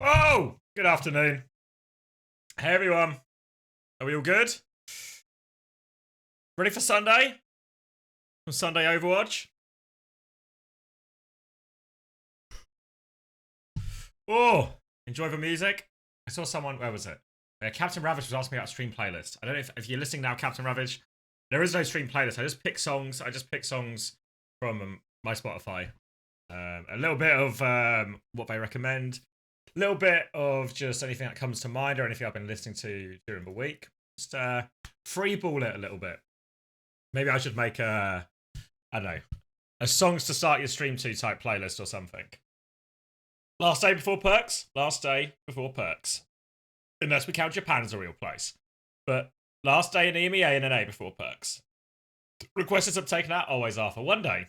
Oh, good afternoon. Hey everyone. Are we all good? Ready for Sunday? For Sunday Overwatch? Oh, enjoy the music. I saw someone, where was it? Captain Ravage was asking me about stream playlist. I don't know if you're listening now, Captain Ravage. There is no stream playlist. I just pick songs from my Spotify. A little bit of what they recommend. A little bit of just anything that comes to mind or anything I've been listening to during the week. Just freeball it a little bit. Maybe I should make I don't know, a songs to start your stream to type playlist or something. Last day before perks. Last day before perks. Unless we count Japan as a real place. But last day in EMEA and an A before perks. Requests have taken out, always Arthur. One day.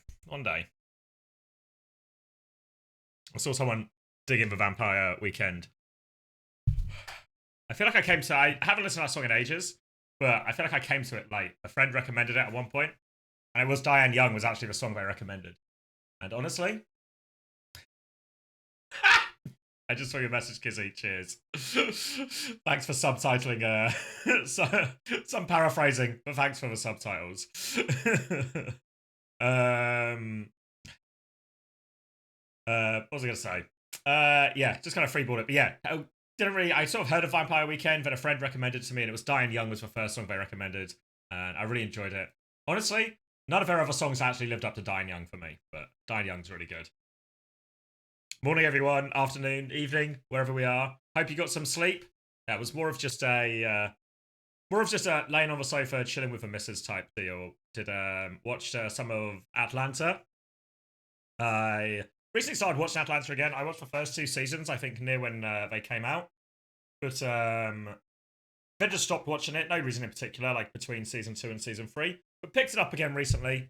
I saw someone dig in the Vampire Weekend. I feel like I haven't listened to that song in ages, but I feel like I came to it late. A friend recommended it at one point, and it was Diane Young was actually the song they recommended. And honestly, I just saw your message, Kizzy. Cheers. Thanks for subtitling. Some paraphrasing, but thanks for the subtitles. What was I going to say? Yeah, just kind of freeballed it. But yeah, I sort of heard of Vampire Weekend, but a friend recommended it to me, and it was Diane Young was the first song they recommended, and I really enjoyed it. Honestly, none of their other songs actually lived up to Diane Young for me, but Diane Young's really good. Morning, everyone. Afternoon, evening, wherever we are. Hope you got some sleep. That was more of just laying on the sofa, chilling with the missus type deal. Watched some of Atlanta. I recently started watching Atlanta again. I watched the first 2 seasons, I think, near when they came out. But then just stopped watching it. No reason in particular, like between season 2 and season 3. But picked it up again recently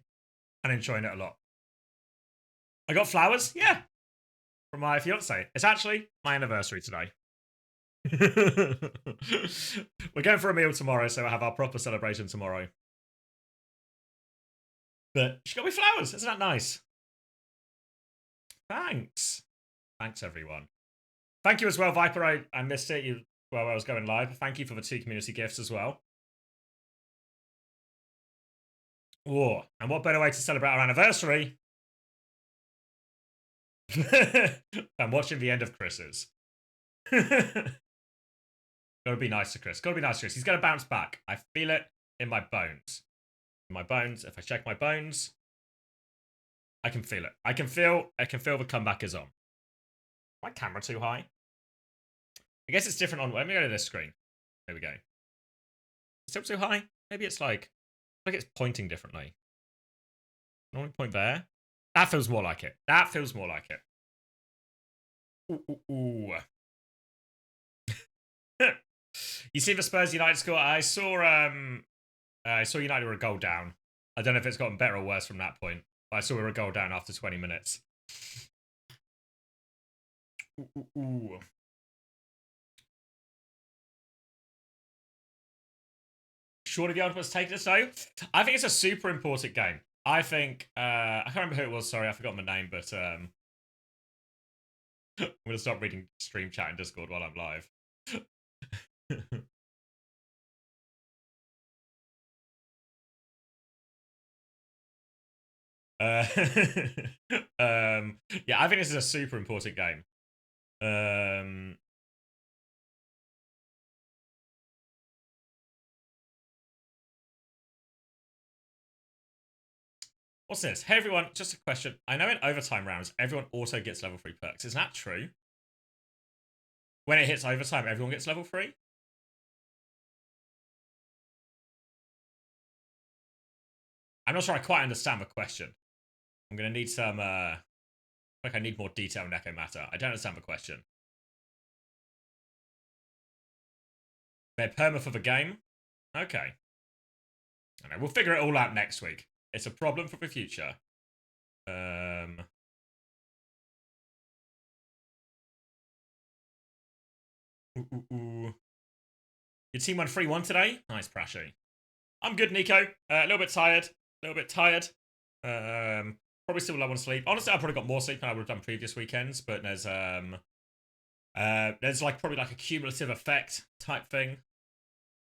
and enjoying it a lot. I got flowers, yeah, from my fiance. It's actually my anniversary today. We're going for a meal tomorrow, so we'll have our proper celebration tomorrow. But she got me flowers. Isn't that nice? Thanks, everyone. Thank you as well, Viper. I missed it while I was going live. Thank you for the 2 community gifts as well. Oh, and what better way to celebrate our anniversary than watching the end of Chris's? Gotta be nice to Chris. He's gonna bounce back. I feel it in my bones. If I check my bones, I can feel it. I can feel the comeback is on. My camera too high? I guess it's different on. Let me go to this screen. There we go. Still too high? Maybe it's like it's pointing differently. Normally point there. That feels more like it. Ooh. You see the Spurs United score? I saw United were a goal down. I don't know if it's gotten better or worse from that point. But I saw we were a goal down after 20 minutes. Ooh. Surely the Ultimate's taken it so. I think it's a super important game. I think I can't remember who it was, sorry, I forgot my name, but I'm gonna stop reading stream chat in Discord while I'm live. Yeah, I think this is a super important game. What's this? Hey everyone, just a question. I know in overtime rounds, everyone also gets level 3 perks. Is that true? When it hits overtime, everyone gets level 3? I'm not sure I quite understand the question. I'm gonna need some like I need more detail in Echo Matter. I don't understand the question. They're perma for the game? Okay. I know, we'll figure it all out next week. It's a problem for the future. Your team won 3-1 today? Nice, Prashy. I'm good, Nico. A little bit tired. Probably still low on sleep. Honestly, I probably got more sleep than I would have done previous weekends, but there's There's like probably like a cumulative effect type thing.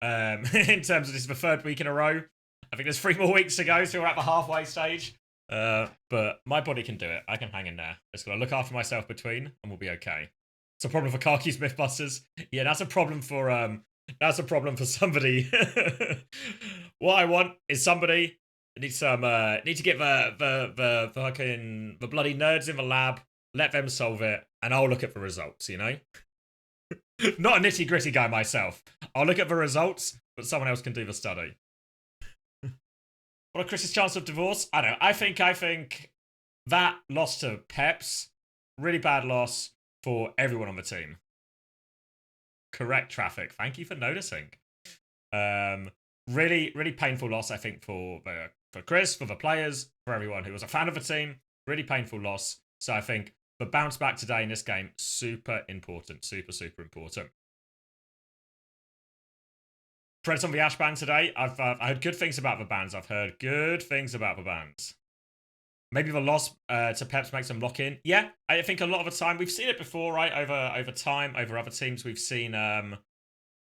In terms of this is the third week in a row. I think there's 3 more weeks to go, so we're at the halfway stage. But my body can do it. I can hang in there. Just gotta look after myself between, and we'll be okay. It's a problem for Karki's Mythbusters. Yeah, that's a problem for somebody. What I want is somebody need to get the fucking the bloody nerds in the lab, let them solve it, and I'll look at the results, you know? Not a nitty gritty guy myself. I'll look at the results, but someone else can do the study. What are Chris's chance of divorce? I don't know. I think that loss to Peps, really bad loss for everyone on the team. Correct, Traffic. Thank you for noticing. Really, really painful loss, I think, for Chris, for the players, for everyone who was a fan of the team. Really painful loss. So I think the bounce back today in this game, super important. Super, super important. Preds on the Ash ban today. I've heard good things about the bans. I've heard good things about the bans. Maybe the loss to Peps makes them lock in. Yeah, I think a lot of the time we've seen it before, right? Over time, over other teams, we've seen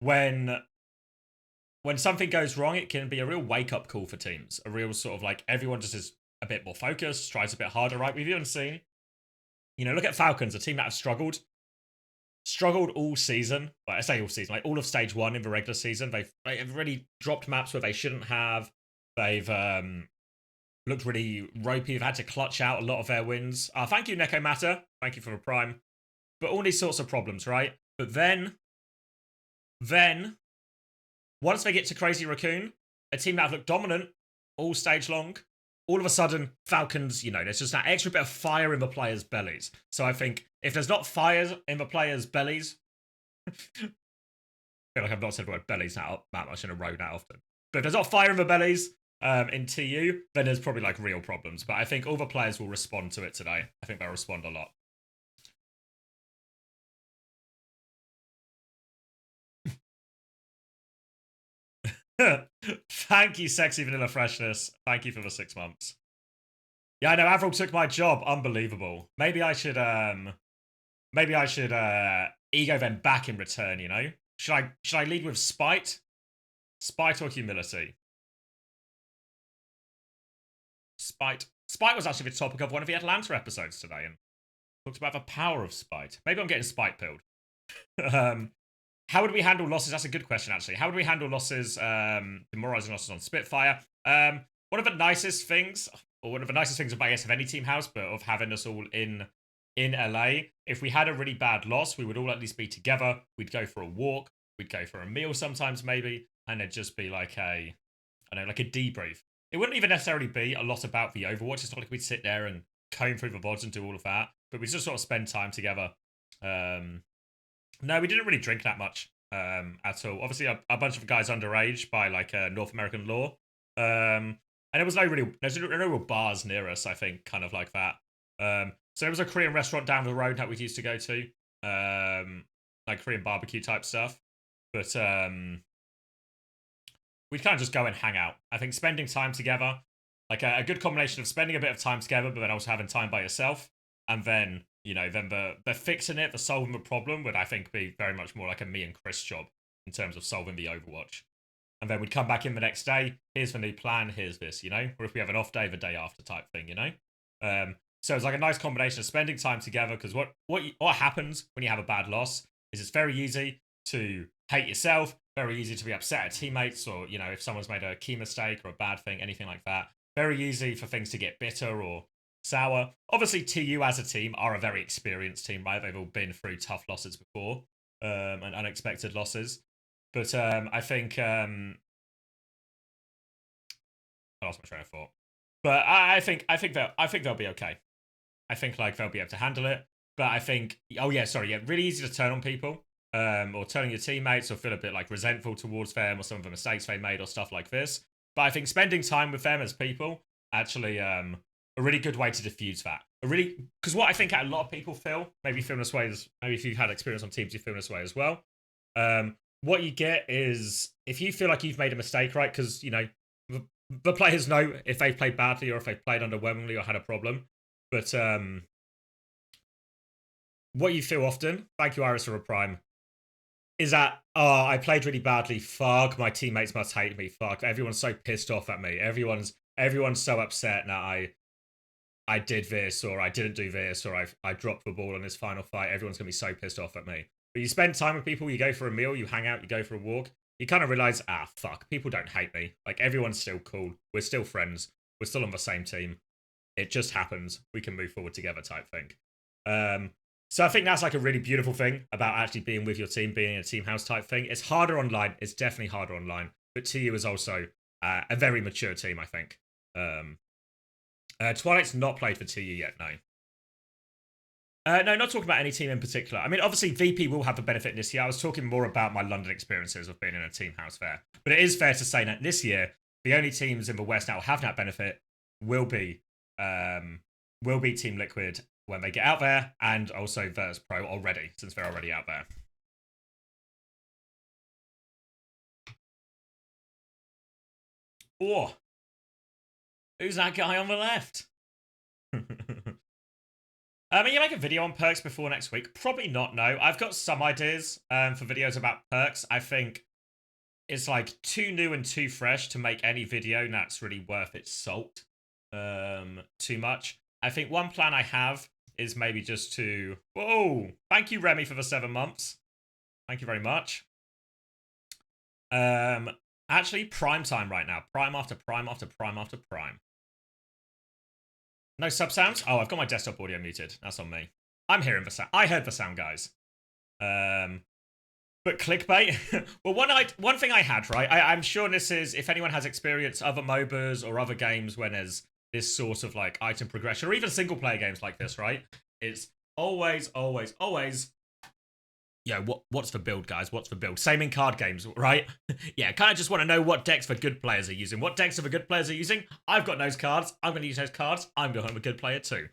when something goes wrong, it can be a real wake up call for teams. A real sort of like everyone just is a bit more focused, tries a bit harder, right? We've even seen, look at Falcons, a team that have struggled all season. Well, I say all season, like all of stage 1 in the regular season. They've really dropped maps where they shouldn't have. They've looked really ropey. They've had to clutch out a lot of their wins. Thank you, Neko Matter. Thank you for the prime. But all these sorts of problems, right? But then, once they get to Crazy Raccoon, a team that have looked dominant all stage long, all of a sudden, Falcons, there's just that extra bit of fire in the players' bellies. So I think if there's not fire in the players' bellies, I feel like I've not said the word bellies that much in a row that often. But if there's not fire in the bellies in TU, then there's probably like real problems. But I think all the players will respond to it today. I think they'll respond a lot. Thank you, Sexy Vanilla Freshness. Thank you for the 6 months. Yeah, I know Avril took my job. Unbelievable. Maybe I should ego them back in return, Should I lead with spite? Spite or humility? Spite. Spite was actually the topic of one of the Atlanta episodes today, and talked about the power of spite. Maybe I'm getting spite pilled. How would we handle losses? That's a good question, actually. How would we handle losses, demoralizing losses on Spitfire? One of the nicest things of, I guess, of any team house, but of having us all in LA, if we had a really bad loss, we would all at least be together. We'd go for a walk. We'd go for a meal sometimes, maybe, and it'd just be like a debrief. It wouldn't even necessarily be a lot about the Overwatch. It's not like we'd sit there and comb through the VODs and do all of that, but we'd just sort of spend time together. No, we didn't really drink that much at all. Obviously, a bunch of guys underage by like North American law, and there's no real bars near us. I think kind of like that. So there was a Korean restaurant down the road that we used to go to, like Korean barbecue type stuff. But we'd kind of just go and hang out. I think spending time together, like a good combination of spending a bit of time together, but then also having time by yourself, and then then the fixing it, the solving the problem would, I think, be very much more like a me and Chris job in terms of solving the Overwatch. And then we'd come back in the next day. Here's the new plan. Here's this, Or if we have an off day, the day after type thing, So it's like a nice combination of spending time together. Because what happens when you have a bad loss is it's very easy to hate yourself. Very easy to be upset at teammates, or if someone's made a key mistake or a bad thing, anything like that. Very easy for things to get bitter or sour. Obviously, TU as a team are a very experienced team, right? They've all been through tough losses before, and unexpected losses. But I think I lost my train of thought. But I think they'll be okay. I think like they'll be able to handle it. But I think really easy to turn on people, or turning your teammates, or feel a bit like resentful towards them, or some of the mistakes they made, or stuff like this. But I think spending time with them as people actually a really good way to diffuse that. Because what I think a lot of people feel, maybe feel this way, maybe if you've had experience on teams, you feel this way as well. What you get is, if you feel like you've made a mistake, right? Because the players know if they've played badly or if they've played underwhelmingly or had a problem. But what you feel often, thank you, Iris, for a prime, is that, oh, I played really badly. Fuck, my teammates must hate me. Fuck, everyone's so pissed off at me. Everyone's so upset now I did this, or I didn't do this, or I dropped the ball on this final fight. Everyone's going to be so pissed off at me. But you spend time with people, you go for a meal, you hang out, you go for a walk, you kind of realize, fuck, people don't hate me. Like, everyone's still cool. We're still friends. We're still on the same team. It just happens. We can move forward together type thing. So I think that's like a really beautiful thing about actually being with your team, being in a team house type thing. It's harder online. It's definitely harder online. But TU is also a very mature team, I think. Twilight's not played for TU yet, no. No, not talking about any team in particular. I mean, obviously, VP will have the benefit this year. I was talking more about my London experiences of being in a team house fair. But it is fair to say that this year, the only teams in the West now have that benefit will be Team Liquid when they get out there, and also Virtus Pro already, since they're already out there. Oh, who's that guy on the left? Are you make a video on perks before next week? Probably not, no. I've got some ideas for videos about perks. I think it's like too new and too fresh to make any video that's really worth its salt too much. I think one plan I have is maybe just to... Whoa! Thank you, Remy, for the 7 months. Thank you very much. Actually, prime time right now. Prime after prime after prime after prime. No sub sounds? Oh, I've got my desktop audio muted. That's on me. I'm hearing the sound. I heard the sound, guys. But clickbait? Well, one thing I had, right? I'm sure this is, if anyone has experienced other MOBAs or other games when there's this sort of like item progression, or even single player games like this, right? It's always, yeah, what's the build, guys? What's the build? Same in card games, right? Yeah, kind of just want to know what decks the good players are using. What decks are the good players are using? I've got those cards. I'm going to use those cards. I'm going to be a good player too.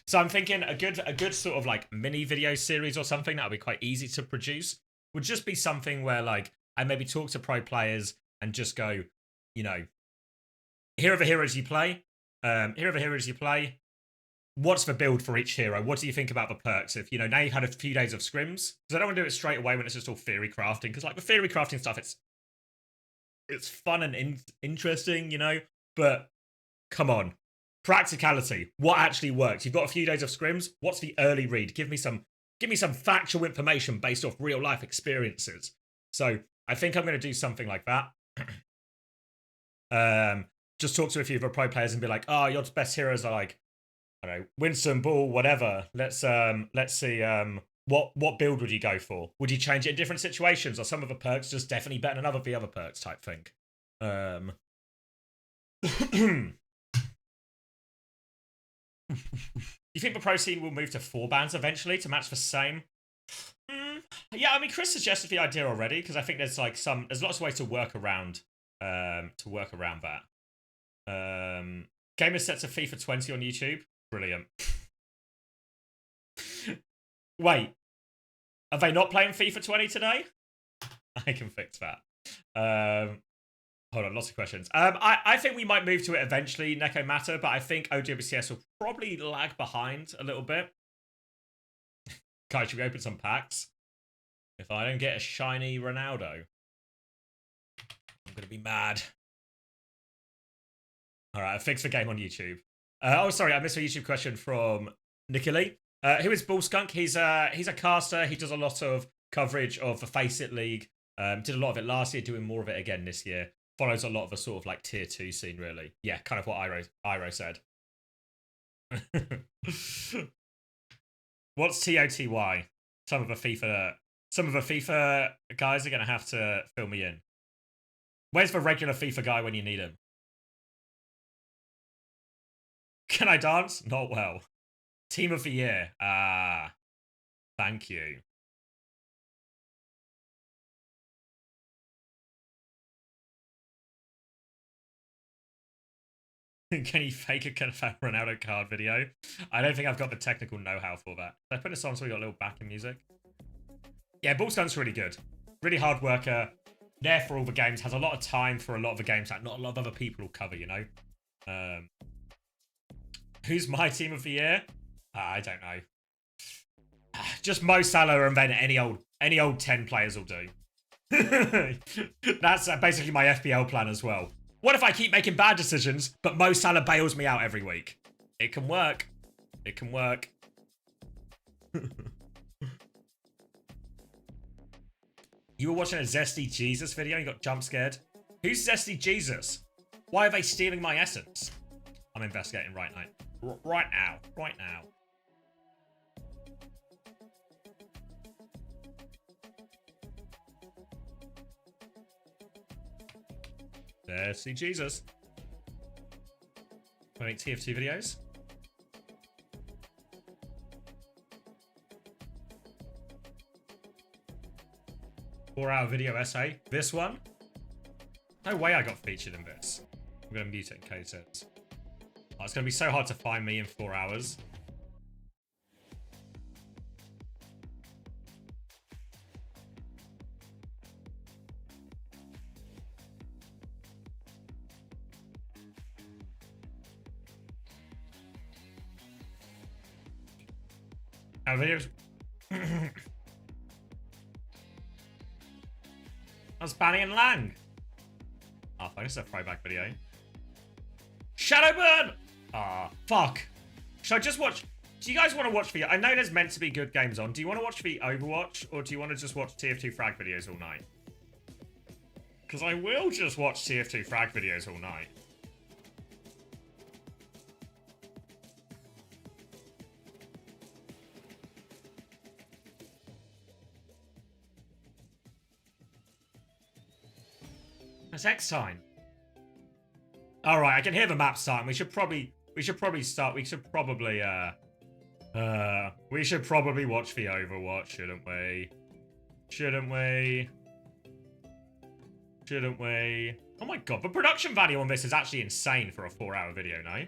So I'm thinking a good sort of like mini video series or something that would be quite easy to produce would just be something where like I maybe talk to pro players and just go, you know, here are the heroes you play. Here are the heroes you play. What's the build for each hero? What do you think about the perks? If, you know, now you've had a few days of scrims, because I don't want to do it straight away when it's just all theory crafting, because like the theory crafting stuff, it's fun and interesting, you know, but come on, practicality, what actually works? You've got a few days of scrims. What's the early read? Give me some factual information based off real life experiences. So I think I'm going to do something like that. Just talk to a few of the pro players and be like, oh, your best heroes are like, I don't know, Winston, Ball, whatever. Let's see, what build would you go for? Would you change it in different situations? Are some of the perks just definitely better than the other perks type thing? You think the pro scene will move to 4 bans eventually to match the same? Yeah, I mean, Chris suggested the idea already, because I think there's like there's lots of ways to work around that. Gamer sets of FIFA 20 on YouTube. Brilliant. Wait, are they not playing FIFA 20 today? I can fix that. Hold on, lots of questions. I think we might move to it eventually, Neko Matter, but I think OWCS will probably lag behind a little bit. Guys, should we open some packs? If I don't get a shiny Ronaldo, I'm gonna be mad. All right, I fixed the game on YouTube. Oh, sorry, I missed a YouTube question from Nikki. Who is Bull Skunk? He's a caster. He does a lot of coverage of the Face It League. Did a lot of it last year, doing more of it again this year. Follows a lot of the sort of like tier 2 scene, really. Yeah, kind of what Iro said. What's TOTY? Some of the FIFA guys are gonna have to fill me in. Where's the regular FIFA guy when you need him? Can I dance? Not well. Team of the year. Thank you. Can you fake a Ronaldo card video? I don't think I've got the technical know-how for that. Did I put this on so we got a little backing music? Yeah, Bullskunk's really good. Really hard worker. There for all the games. Has a lot of time for a lot of the games that not a lot of other people will cover, you know? Who's my team of the year? I don't know. Just Mo Salah and then any old 10 players will do. That's basically my FPL plan as well. What if I keep making bad decisions, but Mo Salah bails me out every week? It can work. It can work. You were watching a Zesty Jesus video and you got jump scared? Who's Zesty Jesus? Why are they stealing my essence? I'm investigating right now. Right now. Right now. Zesty Jesus. I make TF2 videos. Four-hour video essay. This one? No way I got featured in this. I'm going to mute it in case it's... Oh, it's going to be so hard to find me in 4 hours. Our videos... That's Banny and Lang. Oh, fuck, this is a throwback video. Shadowburn! Ah, fuck. Should I just watch... Do you guys want to watch the... I know there's meant to be good games on. Do you want to watch the Overwatch? Or do you want to just watch TF2 frag videos all night? Because I will just watch TF2 frag videos all night. It's X time. All right, I can hear the map starting. We should probably start. We should probably watch the Overwatch, shouldn't we? Shouldn't we? Shouldn't we? Oh my god, the production value on this is actually insane for a 4-hour video, no?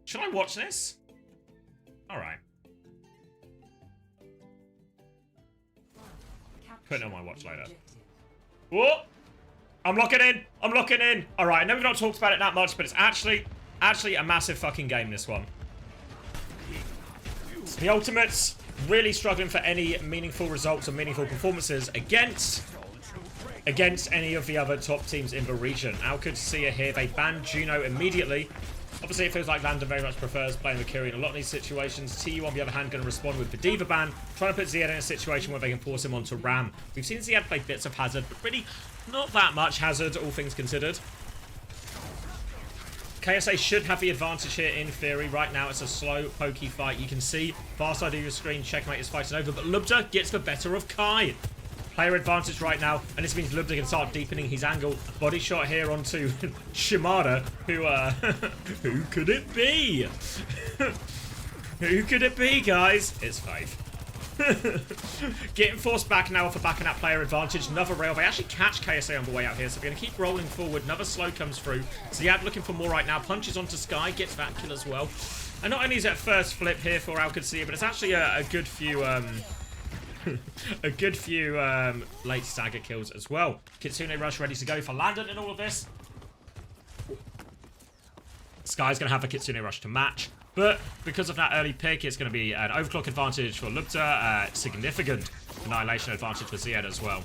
Should I watch this? All right. Put it on my watch later. Whoa! I'm locking in. I'm locking in. All right, I know we've not talked about it that much, but it's actually a massive fucking game, this one. The Ultimates really struggling for any meaningful results or meaningful performances against any of the other top teams in the region. Qadsiah here. They banned Juno immediately. Obviously, it feels like Landon very much prefers playing with Kiri in a lot of these situations. TU, on the other hand, going to respond with the Diva ban, trying to put Ziad in a situation where they can force him onto Ram. We've seen Ziad play bits of Hazard, but really not that much Hazard, all things considered. KSA should have the advantage here in theory. Right now, it's a slow, pokey fight. You can see, far side of your screen, Checkmate is fighting over, but Lubda gets the better of Kai. Player advantage right now, and this means Lubda can start deepening his angle. Body shot here onto Shimada, who could it be? Who could it be, guys? It's Faith. Getting forced back now for backing that player advantage. Another rail. They actually catch KSA on the way out here, so we're going to keep rolling forward. Another slow comes through. Ziad looking for more right now. Punches onto Sky, gets that kill as well. And not only is it a first flip here for Qadsiah, but it's actually a good few... a good few late stagger kills as well. Kitsune Rush ready to go for Landon in all of this. Sky's going to have a Kitsune Rush to match. But because of that early pick, it's going to be an overclock advantage for Lubda. Significant annihilation advantage for Ziad as well.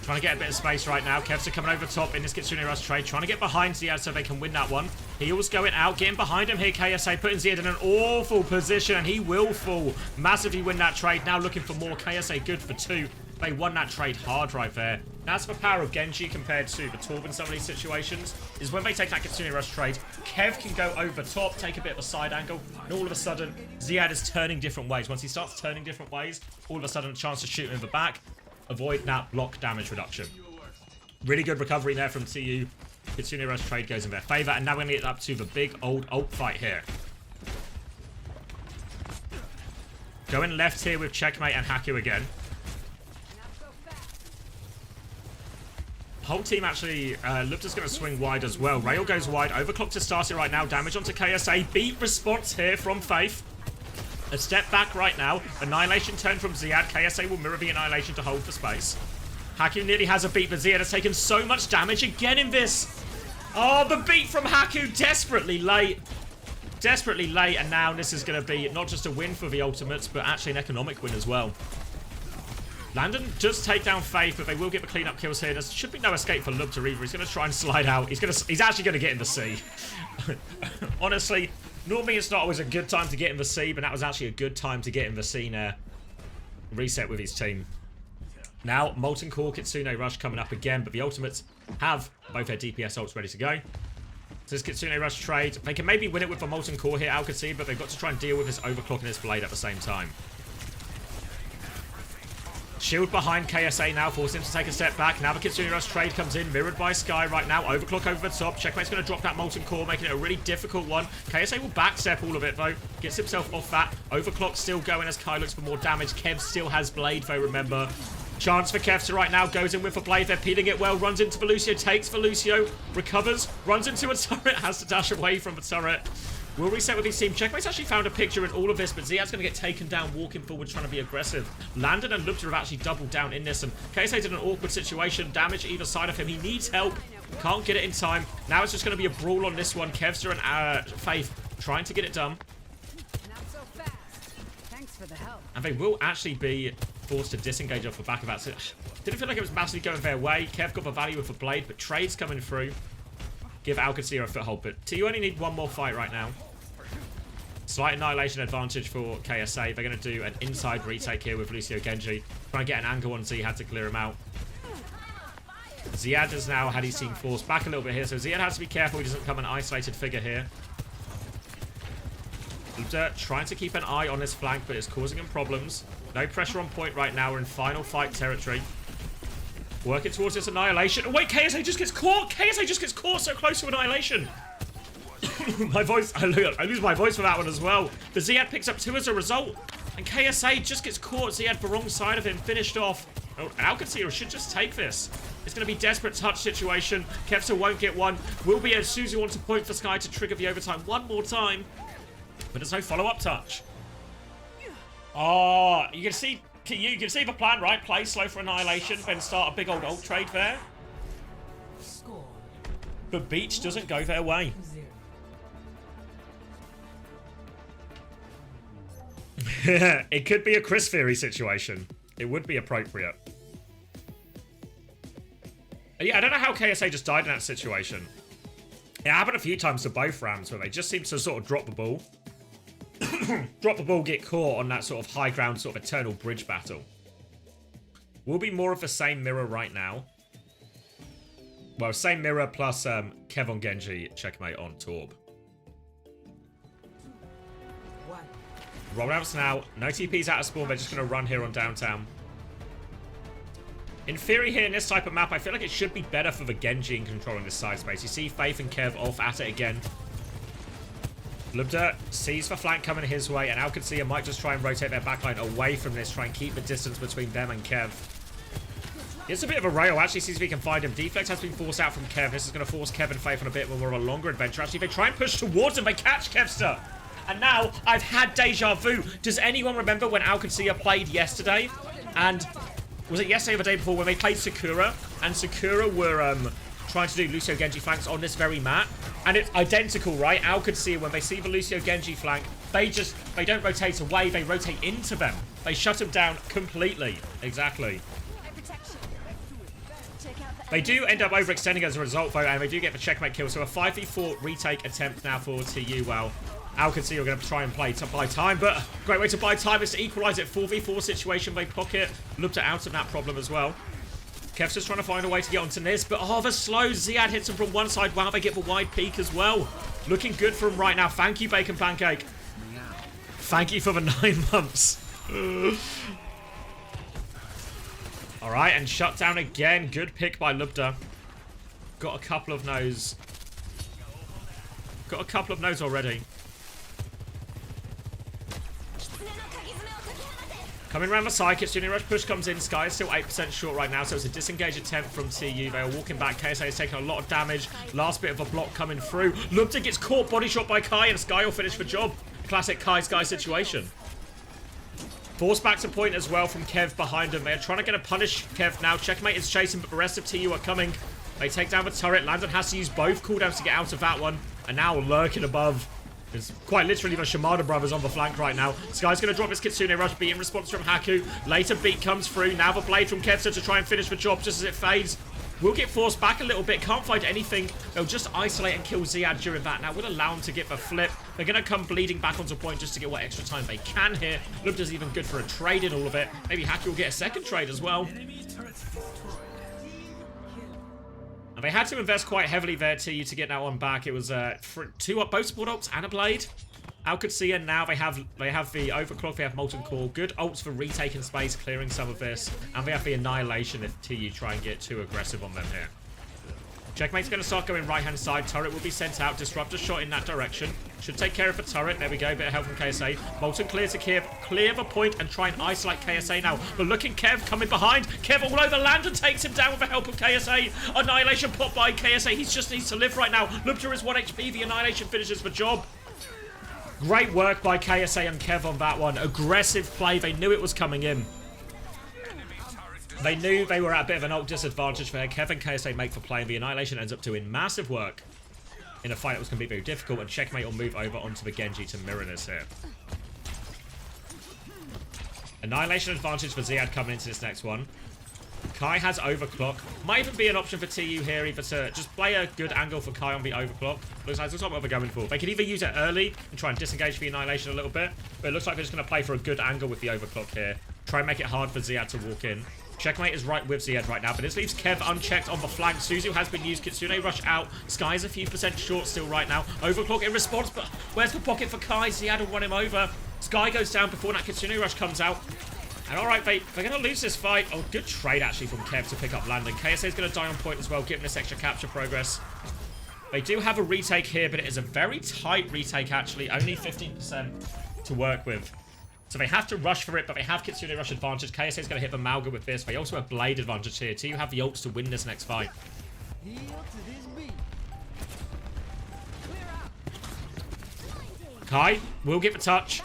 Trying to get a bit of space right now. Kevs are coming over top in this Kitsune Rush trade. Trying to get behind Ziad so they can win that one. Heals going out. Getting behind him here, KSA. Putting Ziad in an awful position. And he will fall. Massively win that trade. Now looking for more. KSA good for 2. They won that trade hard right there. That's the power of Genji compared to the Torb in some of these situations. Is when they take that Kitsune Rush trade, Kev can go over top, take a bit of a side angle, and all of a sudden, Ziad is turning different ways. Once he starts turning different ways, all of a sudden a chance to shoot him in the back. Avoid that block damage reduction. Really good recovery there from TU. Kitsune Rush trade goes in their favor, and now we're going to get up to the big old ult fight here. Going left here with Checkmate and Haku again. Whole team actually, Lubda's going to swing wide as well. Rail goes wide, overclock to start it right now. Damage onto KSA. Beat response here from Faith. A step back right now. Annihilation turn from Ziad. KSA will mirror the Annihilation to hold the space. Haku nearly has a beat, but Ziad has taken so much damage again in this. Oh, the beat from Haku desperately late. desperately late, and now this is going to be not just a win for the Ultimates, but actually an economic win as well. Landon does take down Faith, but they will get the cleanup kills here. There should be no escape for Lubter either. He's going to try and slide out. He's actually going to get in the sea. Honestly, normally it's not always a good time to get in the sea, but that was actually a good time to get in the sea now. Reset with his team. Now, Molten Core, Kitsune Rush coming up again, but the Ultimates have both their DPS ults ready to go. So this Kitsune Rush trade, they can maybe win it with the Molten Core here, Qadsiah, but they've got to try and deal with this overclock and this blade at the same time. Shield behind KSA now, force him to take a step back. Now the Kitsune Rush trade comes in, mirrored by Sky right now. Overclock over the top. Checkmate's going to drop that Molten Core, making it a really difficult one. KSA will backstep all of it, though. Gets himself off that. Overclock still going as Kai looks for more damage. Kev still has Blade, though, remember. Chance for Kev to right now, goes in with a Blade. They're peeling it well, runs into Velucio, takes Velucio, recovers, runs into a turret, has to dash away from the turret. We'll reset with his team. Checkmate's actually found a picture in all of this, but Ziad's going to get taken down, walking forward, trying to be aggressive. Landon and Lubter have actually doubled down in this, and KSA's in an awkward situation. Damage either side of him. He needs help. Can't get it in time. Now it's just going to be a brawl on this one. Kevster and Faith trying to get it done. Not so fast. Thanks for the help. And they will actually be forced to disengage off the back of that. So, didn't feel like it was massively going their way. Kev got the value with the Blade, but trade's coming through. Give Qadsiah a foothold, but you only need one more fight right now. Slight annihilation advantage for KSA. They're going to do an inside retake here with Lucio Genji. Trying to get an angle on Ziad to clear him out. Ziad has now had his team forced back a little bit here, so Ziad has to be careful he doesn't become an isolated figure here. Lubter trying to keep an eye on this flank, but it's causing him problems. No pressure on point right now. We're in final fight territory. Working towards this annihilation. Oh, wait, KSA just gets caught! KSA just gets caught so close to annihilation! My voice, I lose my voice for that one as well. The Ziad picks up 2 as a result, and KSA just gets caught. Ziad the wrong side of him, finished off. Oh, and Qadsiah should just take this. It's going to be desperate touch situation. Kevster won't get one. Will be as Suzu wants to point for Sky to trigger the overtime one more time, but there's no follow-up touch. Oh, you can see the plan, right? Play slow for annihilation, then start a big old ult trade there. But Beach doesn't go their way. It could be a Chris Theory situation. It would be appropriate. Yeah, I don't know how KSA just died in that situation. It happened a few times to both rounds where they just seem to sort of drop the ball. Drop the ball, get caught on that sort of high ground, sort of eternal bridge battle. Will be more of the same mirror right now. Well, same mirror plus Kev on Genji, checkmate on Torb. Rollouts now. No TPs out of spawn. They're just going to run here on downtown. In theory here in this type of map, I feel like it should be better for the Genji in controlling this side space. You see Faith and Kev off at it again. Lubter sees the flank coming his way, and Qadsiah might just try and rotate their backline away from this, try and keep the distance between them and Kev. It's a bit of a rail. Actually, sees if he can find him. Deflex has been forced out from Kev. This is going to force Kev and Faith on a bit more of a longer adventure. Actually, they try and push towards him. They catch Kevster. And now, I've had deja vu. Does anyone remember when Qadsiah played yesterday? And was it yesterday or the day before when they played Sakura? And Sakura were trying to do Lucio Genji flanks on this very map. And it's identical, right? Qadsiah, when they see the Lucio Genji flank, they don't rotate away, they rotate into them. They shut them down completely. Exactly. They do end up overextending as a result, though, and they do get the checkmate kill. So a 5v4 retake attempt now for TU. Well, Qadsiah are going to try and play to buy time, but great way to buy time is to equalize it. 4v4 situation, they pocket. Lubter out of that problem as well. Kev's just trying to find a way to get onto this, but the slow Ziad hits him from one side. Wow, they get the wide peak as well. Looking good for him right now. Thank you, Bacon Pancake. Thank you for the 9 months. All right, and shut down again. Good pick by Lubter. Got a couple of no's. Got a couple of no's already. Coming around the side, Kitsune Rush push comes in. Sky is still 8% short right now, so it's a disengage attempt from TU. They are walking back. KSA is taking a lot of damage. Last bit of a block coming through. Lubter gets caught, body shot by Kai, and Sky will finish the job. Classic Kai-Sky situation. Force back to point as well from Kev behind him. They are trying to get a punish Kev now. Checkmate is chasing, but the rest of TU are coming. They take down the turret. Landon has to use both cooldowns to get out of that one. And now lurking above It's quite literally the Shimada brothers on the flank right now. Sky's going to drop his Kitsune Rush, beat in response from Haku. Later beat comes through. Now the blade from Qadsiah to try and finish the job just as it fades. Will get forced back a little bit. Can't find anything. They'll just isolate and kill Ziad during that. Now will allow him to get the flip. They're going to come bleeding back onto point just to get what extra time they can here. Lubda's even good for a trade in all of it. Maybe Haku will get a second trade as well. And they had to invest quite heavily there, TU, to get that one back. It was both support ults and a blade. Qadsiah now they have the overclock, they have molten core, good ults for retaking space, clearing some of this, and they have the annihilation if TU try and get too aggressive on them here. Checkmate's going to start going right hand side. Turret will be sent out. Disruptor shot in that direction. Should take care of the turret. There we go. Bit of help from KSA. Molten clear to Kiev. Clear the point and try and isolate KSA now. But looking Kev coming behind. Kev all over land and takes him down with the help of KSA. Annihilation pop by KSA. He just needs to live right now. Lubda is 1 HP. The annihilation finishes the job. Great work by KSA and Kev on that one. Aggressive play. They knew it was coming in. They knew they were at a bit of an ult disadvantage there. Kev and KSA make for play, and the Annihilation ends up doing massive work in a fight that was going to be very difficult, and Checkmate will move over onto the Genji to mirror this here. Annihilation advantage for Ziad coming into this next one. Kai has overclock. Might even be an option for TU here, either to just play a good angle for Kai on the overclock. Looks like that's what they're going for. They can either use it early and try and disengage the Annihilation a little bit, but it looks like they're just going to play for a good angle with the overclock here. Try and make it hard for Ziad to walk in. Checkmate is right with Ziad right now, but this leaves Kev unchecked on the flank. Suzu has been used. Kitsune Rush out. Sky's a few percent short still right now. Overclock in response, but where's the pocket for Kai? Ziad will run him over. Sky goes down before that Kitsune Rush comes out. And alright, they're going to lose this fight. Oh, good trade actually from Kev to pick up landing. KSA is going to die on point as well, giving this extra capture progress. They do have a retake here, but it is a very tight retake actually. Only 15% to work with. So they have to rush for it, but they have Kitsune Rush advantage. KSA is going to hit the Malga with this. They also have Blade advantage here. TU have the ults to win this next fight. Kai will get the touch.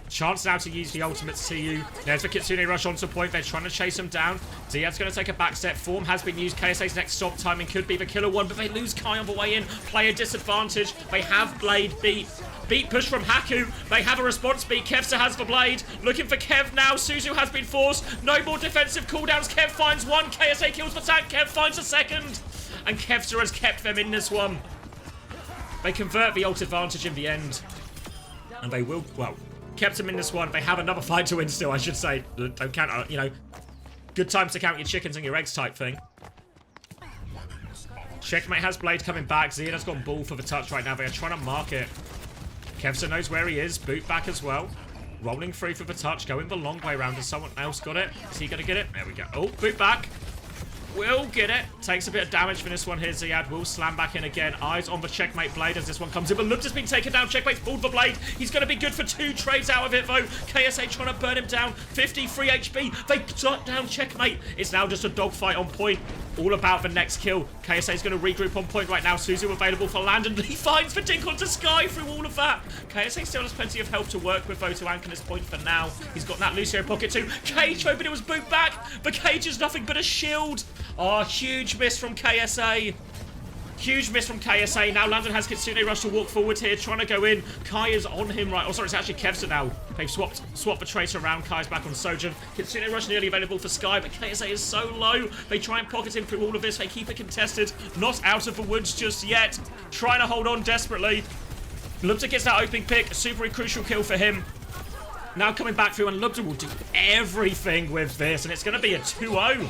Chance now to use the ultimate to TU. There's the Kitsune Rush onto point. They're trying to chase him down. Ziad's going to take a back step. Form has been used. KSA's next stop timing could be the killer one, but they lose Kai on the way in. Player disadvantage. They have Blade beat. Beat push from Haku. They have a response beat. Qadsiah has the Blade. Looking for Kev now. Suzu has been forced. No more defensive cooldowns. Kev finds one. KSA kills the tank. Kev finds a second. And Qadsiah has kept them in this one. They convert the ult advantage in the end. And they will, well, kept him in this one. They have another fight to win still, I should say. Don't count, you know, good times to count your chickens and your eggs type thing. Checkmate has Blade coming back. Ziad has got ball for the touch right now. They are trying to mark it. Kevsa knows where he is. Boot back as well. Rolling through for the touch. Going the long way around. Has someone else got it? Is he going to get it? There we go. Oh, boot back. Will get it. Takes a bit of damage for this one here. Ziad will slam back in again. Eyes on the Checkmate Blade as this one comes in. But Lubda's been taken down. Checkmate's pulled the Blade. He's going to be good for 2 trades out of it, though. KSA trying to burn him down. 53 HP. They shut down Checkmate. It's now just a dogfight on point. All about the next kill. KSA is going to regroup on point right now. Suzu available for land, and he finds the dink onto Sky through all of that. KSA still has plenty of help to work with, though, to anchor this point for now. He's got that Lucio pocket too. Cage, though, but it was boot back. The cage is nothing but a shield. Oh, huge miss from KSA. Huge miss from KSA. Now Landon has Kitsune Rush to walk forward here, trying to go in. Kai is on him right. Oh, sorry, it's actually Qadsiah now. They've swapped the tracer around. Kai's back on Sojourn. Kitsune Rush nearly available for Sky, but KSA is so low. They try and pocket him through all of this. They keep it contested. Not out of the woods just yet. Trying to hold on desperately. Lubda gets that opening pick. A super crucial kill for him. Now coming back through, and Lubda will do everything with this, and it's going to be a 2-0.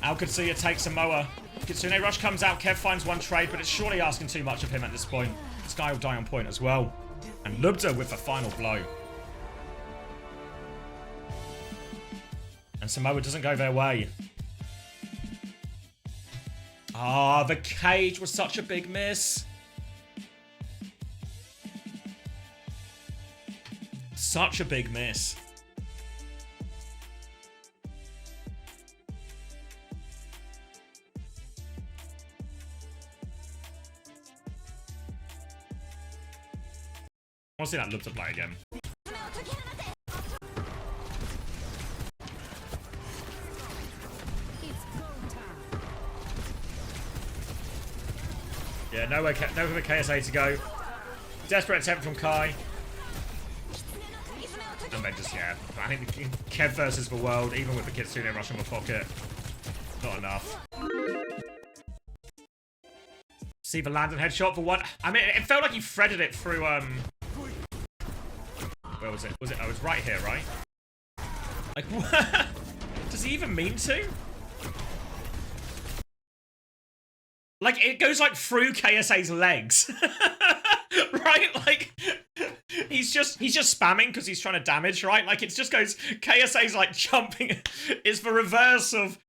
Qadsiah takes a mower. Kitsune Rush comes out. Kev finds one trade, but it's surely asking too much of him at this point. Sky will die on point as well. And Lubda with the final blow. And Samoa doesn't go their way. Ah, the cage was such a big miss. Such a big miss. I want to see that Lubda play again. Yeah, nowhere for KSA to go. Desperate attempt from Kai. And then just, yeah, I think the Kev versus the world, even with the Kitsune rushing the pocket, not enough. See the landing headshot for one. I mean, it felt like he threaded it through, where was it? Oh, it was right here, right? Like, what? Does he even mean to? Like, it goes, like, through KSA's legs. Right? Like, he's just spamming because he's trying to damage, right? Like, it just goes, KSA's, like, jumping. It's the reverse of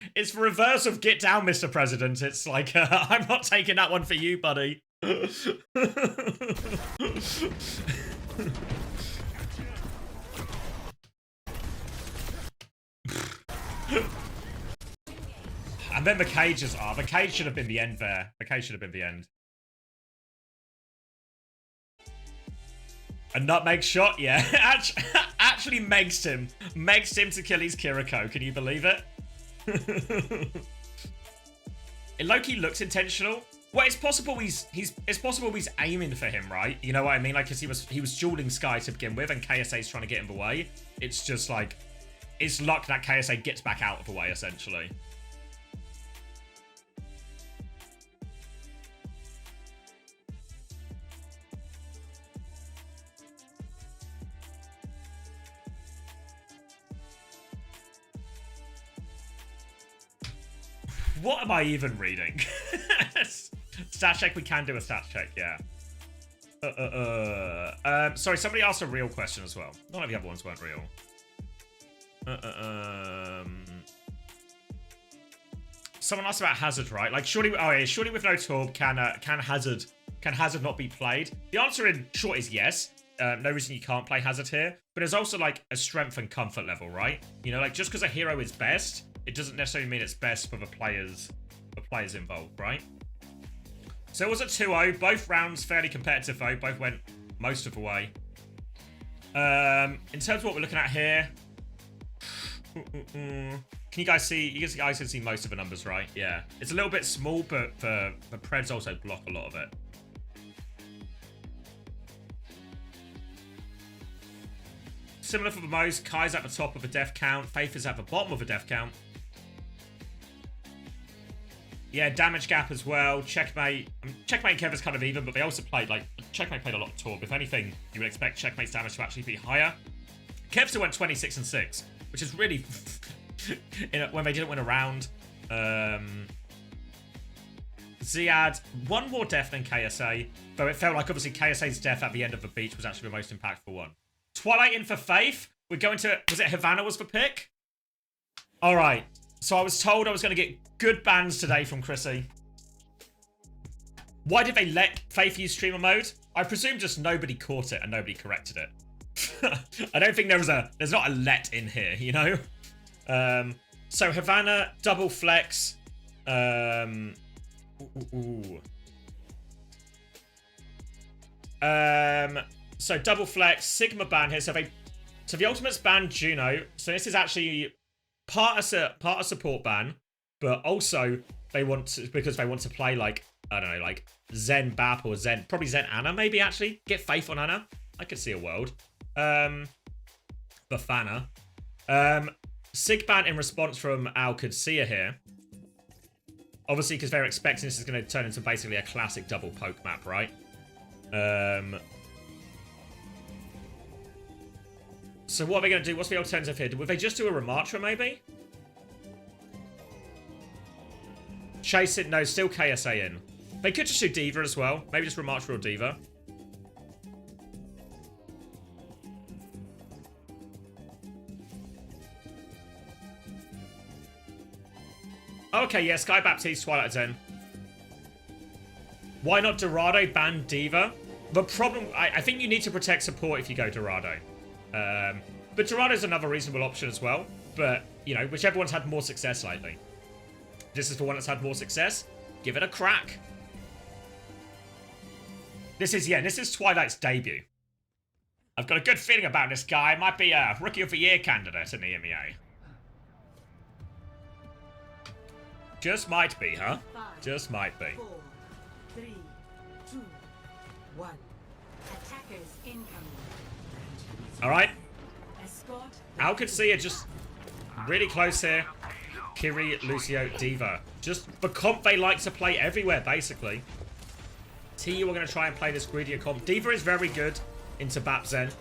get down, Mr. President. It's like, I'm not taking that one for you, buddy. And then the cages are. The cage should have been the end there. The cage should have been the end. A nutmeg shot? Yeah. Actually megs him. Megs him to kill his Kiriko. Can you believe it? It low-key looks intentional. Well, it's possible he's aiming for him, right? You know what I mean? Like, because he was dueling Sky to begin with, and KSA's trying to get in the way. It's just like, it's luck that KSA gets back out of the way, essentially. What am I even reading? Stat check, we can do a stat check, yeah. Sorry, somebody asked a real question as well. None of the other ones weren't real. Someone asked about Hazard, right? Like, surely, oh yeah, surely with no Torb, can Hazard not be played? The answer in short is yes. No reason you can't play Hazard here. But there's also, like, a strength and comfort level, right? You know, like, just because a hero is best, it doesn't necessarily mean it's best for the players involved, right? So it was a 2-0. Both rounds fairly competitive, though. Both went most of the way. In terms of what we're looking at here, can you guys see? You guys can see most of the numbers, right? Yeah. It's a little bit small, but the Preds also block a lot of it. Similar for the most. Kai's at the top of the death count. Faith is at the bottom of the death count. Yeah, damage gap as well. Checkmate. Checkmate and Kev is kind of even, but they also played, like, Checkmate played a lot of Torb. If anything, you would expect Checkmate's damage to actually be higher. Kev still went 26-6, which is really when they didn't win a round. Ziad, one more death than KSA, though it felt like obviously KSA's death at the end of the beach was actually the most impactful one. Twilight in for Faith. We're going to, was it Havana was the pick? All right. So I was told I was going to get good bans today from Chrissy. Why did they let Faith use streamer mode? I presume just nobody caught it and nobody corrected it. I don't think there's not a let in here, you know? So Havana, double flex. So double flex, Sigma ban here. So the Ultimates ban Juno. So this is actually part a support ban, but also because they want to play, like, I don't know, like Zen Bap or Zen, probably Zen Anna, maybe actually get Faith on Anna. I could see a world. Bafana. Sig ban in response from our Qadsiah here. Obviously, because they're expecting this is going to turn into basically a classic double poke map, right? So what are they going to do? What's the alternative here? Would they just do a Ramatra, maybe? Chase it. No, still KSA in. They could just do Diva as well. Maybe just Ramatra or Diva. Okay, yeah, Sky Baptiste, Twilight Zen. Why not Dorado ban Diva? The problem, I think you need to protect support if you go Dorado. But Dorado's another reasonable option as well. But, you know, whichever one's had more success lately. This is the one that's had more success. Give it a crack. This is Twilight's debut. I've got a good feeling about this guy. Might be a Rookie of the Year candidate in the EMEA. Just might be, huh? Just might be. 4, 3, 1. Attackers incoming. Alright. Escort. Qadsiah just really close here. Kiri, Lucio, D.Va. Just the comp they like to play everywhere, basically. TU are going to try and play this greedier comp. D.Va is very good into Bapzen.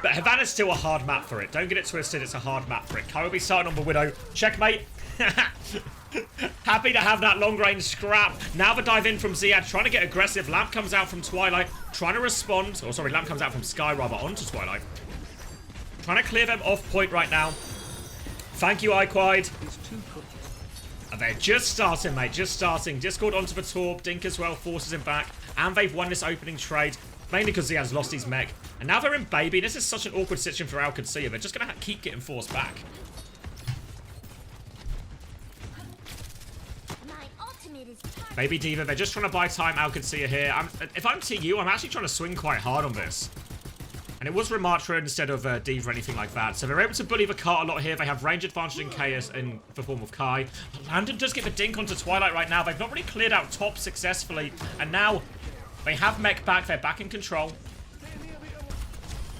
But Havana's still a hard map for it. Don't get it twisted, it's a hard map for it. Kai will be starting on the Widow. Checkmate. Happy to have that long range scrap. Now the dive in from Ziad, trying to get aggressive. Lamp comes out from Twilight, trying to respond. Oh, sorry, Lamp comes out from Sky, rather, onto Twilight. Trying to clear them off point right now. Thank you, Iquide. And they're just starting, mate, just starting. Discord onto the Torb. Dink as well forces him back. And they've won this opening trade. Mainly because Ziad's lost his mech. And now they're in Baby. This is such an awkward situation for Qadsiah. They're just going to keep getting forced back. Baby D.Va, they're just trying to buy time Qadsiah here. If I'm TU, I'm actually trying to swing quite hard on this. And it was Ramatra instead of D.Va or anything like that. So they're able to bully the cart a lot here. They have range advantage in Chaos in the form of Kai. Landon does get the dink onto Twilight right now. They've not really cleared out top successfully. And now they have mech back. They're back in control.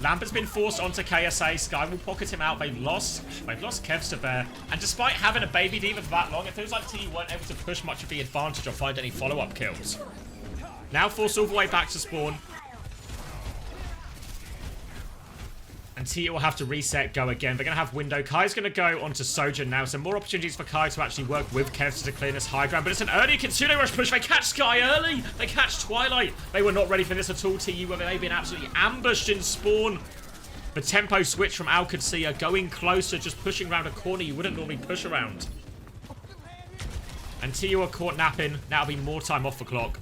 Lamp has been forced onto KSA. Sky will pocket him out. They've lost Kevster there. And despite having a Baby D.Va for that long, it feels like TU weren't able to push much of the advantage or find any follow-up kills. Now forced all the way back to spawn. And TU will have to reset, go again. They're going to have window. Kai's going to go onto Sojourn now. So more opportunities for Kai to actually work with Kevster to clear this high ground. But it's an early Kitsune rush push. They catch Sky early. They catch Twilight. They were not ready for this at all, TU, where they've been absolutely ambushed in spawn. The tempo switch from Qadsiah going closer, just pushing around a corner you wouldn't normally push around. And TU are caught napping. That'll be more time off the clock.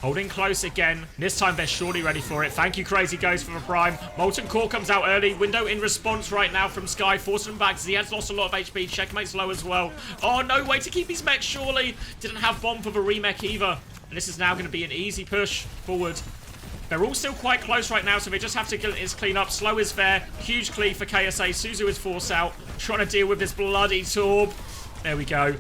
Holding close again. This time they're surely ready for it. Thank you, Crazy Ghost, for the prime. Molten Core comes out early. Window in response right now from Sky. Forcing him back. Ziad's lost a lot of HP. Checkmate's low as well. Oh, no way to keep his mech, surely. Didn't have bomb for the remech either. And this is now going to be an easy push forward. They're all still quite close right now, so they just have to get his clean up. Slow is fair. Huge cleave for KSA. Suzu is forced out. Trying to deal with this bloody Torb. There we go.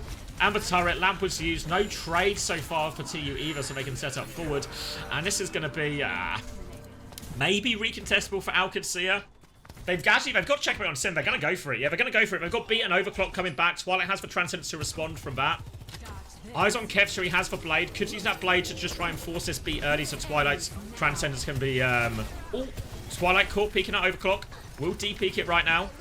And the turret, Lamp was used. No trade so far for TU either, so they can set up forward. And this is going to be maybe recontestable for Qadsiah. They've got checkmate on Sim. They're going to go for it. Yeah, they're going to go for it. They've got beat and overclock coming back. Twilight has the Transcendence to respond from that. Eyes on Kevster, he has the blade. Could use that blade to just try and force this beat early so Twilight's Transcendence can be... Oh, Twilight caught peeking at overclock. Will de-peek it right now.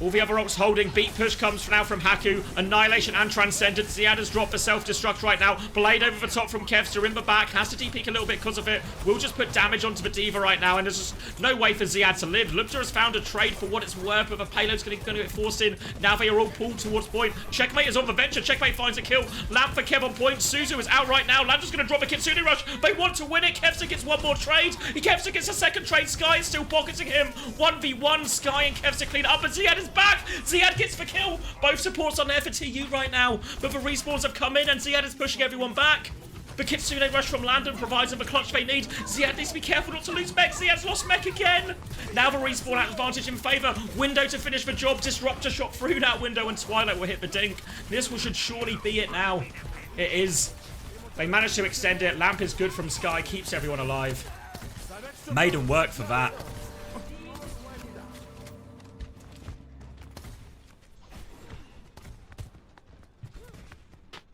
All the other ults holding. Beat push comes now from Haku. Annihilation and Transcendence. Ziad has dropped the self-destruct right now. Blade over the top from Kevster in the back. Has to de-peek a little bit because of it. Will just put damage onto the D.Va right now. And there's just no way for Ziad to live. Lupta has found a trade for what it's worth, but the payload's going to get forced in. Now they are all pulled towards point. Checkmate is on the venture. Checkmate finds a kill. Lamp for Kev on point. Suzu is out right now. Lamp just going to drop a Kitsune rush. They want to win it. Kevster gets one more trade. Kevster gets a second trade. Sky is still pocketing him. 1v1. Sky and Kevster clean up, but Ziad is back. Ziad gets the kill. Both supports on there for TU right now, but the respawns have come in and Ziad is pushing everyone back. The Kitsune rush from Landon provides them the clutch they need. Ziad needs to be careful not to lose mech. Ziad's lost mech again. Now the respawn advantage in favour. Window to finish the job. Disruptor shot through that window and Twilight will hit the dink. This should surely be it now. It is. They managed to extend it. Lamp is good from Sky. Keeps everyone alive. Made them work for that.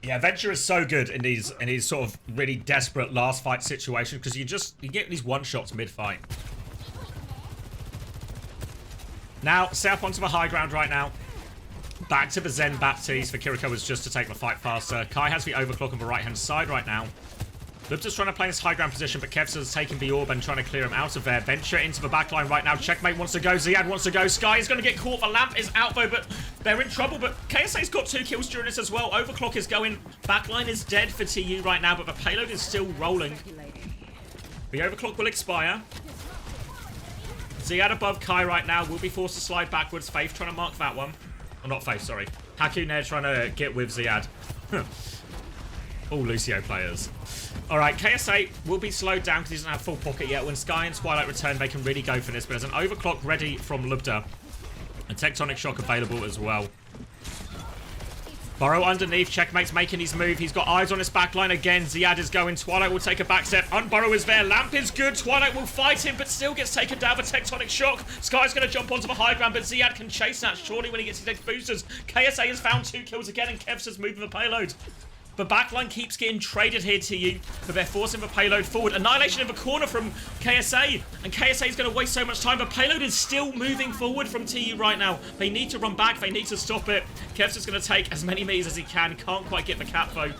Yeah, Venture is so good in these sort of really desperate last fight situations because you get these one shots mid fight. Now set up onto the high ground right now. Back to the Zen Baptiste for Kiriko was just to take the fight faster. Kai has the overclock on the right hand side right now. Lupta's trying to play this high ground position, but Kevster's taking the orb and trying to clear him out of there. Venture into the backline right now. Checkmate wants to go. Ziad wants to go. Sky is going to get caught. The Lamp is out though, but they're in trouble. But KSA's got 2 kills during this as well. Overclock is going. Backline is dead for TU right now, but the payload is still rolling. The overclock will expire. Ziad above Kai right now. Will be forced to slide backwards. Faith trying to mark that one. Oh, not Faith, sorry. Haku Nair trying to get with Ziad. All Lucio players. Alright, KSA will be slowed down because he doesn't have full pocket yet. When Sky and Twilight return, they can really go for this. But there's an overclock ready from Lupta. A Tectonic Shock available as well. Burrow underneath. Checkmate's making his move. He's got eyes on his backline again. Ziad is going. Twilight will take a back step. Unburrow is there. Lamp is good. Twilight will fight him, but still gets taken down for Tectonic Shock. Sky's going to jump onto the high ground, but Ziad can chase that surely when he gets his next boosters. KSA has found 2 kills again, and Kev's just moving the payload. The backline keeps getting traded here to you, but they're forcing the payload forward. Annihilation in the corner from KSA, and KSA is going to waste so much time. The payload is still moving forward from TU right now. They need to run back. They need to stop it. Kev's just going to take as many meters as he can. Can't quite get the cap, though.